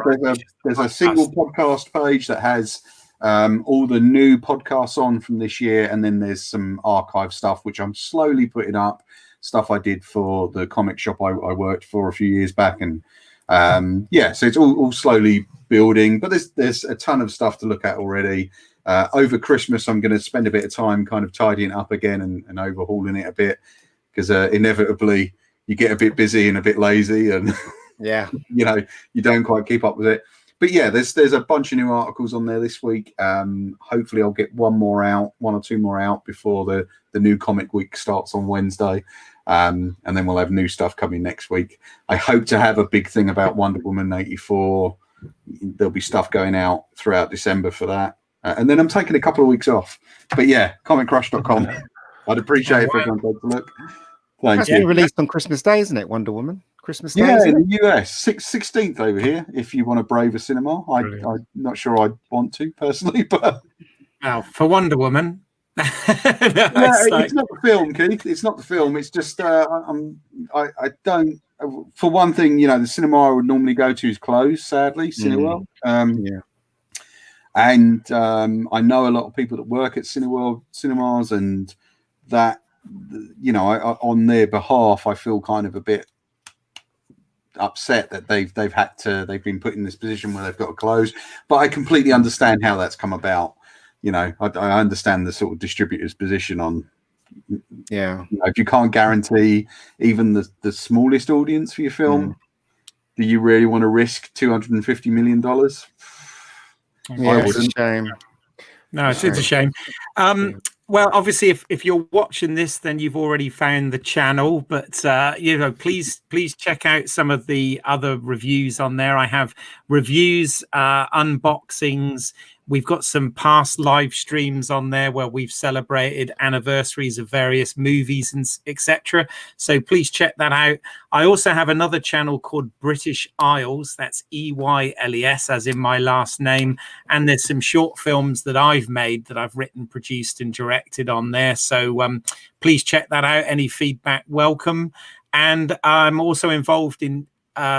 There's a single podcast page that has all the new podcasts on from this year, and then there's some archive stuff which I'm slowly putting up, stuff I did for the comic shop I worked for a few years back, and so it's all slowly building, but there's a ton of stuff to look at already. Over Christmas I'm going to spend a bit of time kind of tidying it up again and overhauling it a bit, because inevitably you get a bit busy and a bit lazy, and you don't quite keep up with it. But yeah, there's a bunch of new articles on there this week. Hopefully I'll get one or two more out before the new comic week starts on Wednesday. And then we'll have new stuff coming next week. I hope to have a big thing about Wonder Woman 84. There'll be stuff going out throughout December for that. And then I'm taking a couple of weeks off. But yeah, comiccrush.com. I'd appreciate it if everyone takes a look. Thank you. Released on Christmas Day, isn't it? Wonder Woman. Christmas Day. Yeah, in the US, 16th over here. If you want to brave a cinema, I'm not sure I'd want to personally, but for Wonder Woman, it's not the film, Keith. It's not the film. It's just I don't. For one thing, the cinema I would normally go to is closed. Sadly, Cineworld. And I know a lot of people that work at Cineworld cinemas, and that on their behalf, I feel kind of a bit upset that they've been put in this position where they've got to close. But I completely understand how that's come about. I understand the sort of distributor's position on if you can't guarantee even the smallest audience for your film, do you really want to risk $250 million? It's a shame. No, it's a shame. Well, obviously, if you're watching this, then you've already found the channel. But please check out some of the other reviews on there. I have reviews, unboxings. We've got some past live streams on there where we've celebrated anniversaries of various movies and etc. So please check that out. I also have another channel called British Isles. That's EYLES, as in my last name. And there's some short films that I've made that I've written, produced, and directed on there. So please check that out. Any feedback, welcome. And I'm also involved in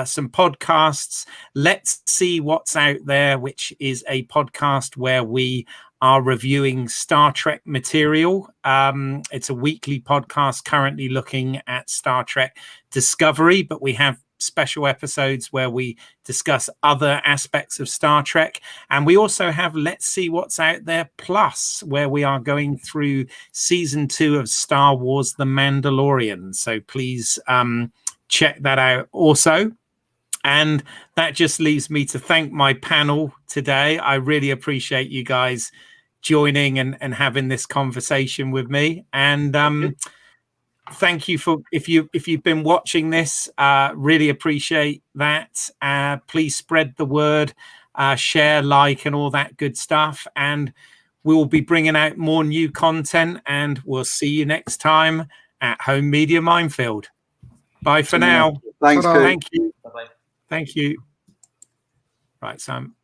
some podcasts. Let's See What's Out There, which is a podcast where we are reviewing Star Trek material. It's a weekly podcast currently looking at Star Trek Discovery, but we have special episodes where we discuss other aspects of Star Trek. And we also have Let's See What's Out There Plus, where we are going through season 2 of Star Wars The Mandalorian. So please check that out also. And that just leaves me to thank my panel today. I really appreciate you guys joining and having this conversation with me. And thank you for if you've been watching this, really appreciate that. Please spread the word, share, like, and all that good stuff. And we will be bringing out more new content, and we'll see you next time at Home Media Minefield. Bye for now. Thanks. Thank you. Bye-bye. Thank you. Right, so I'm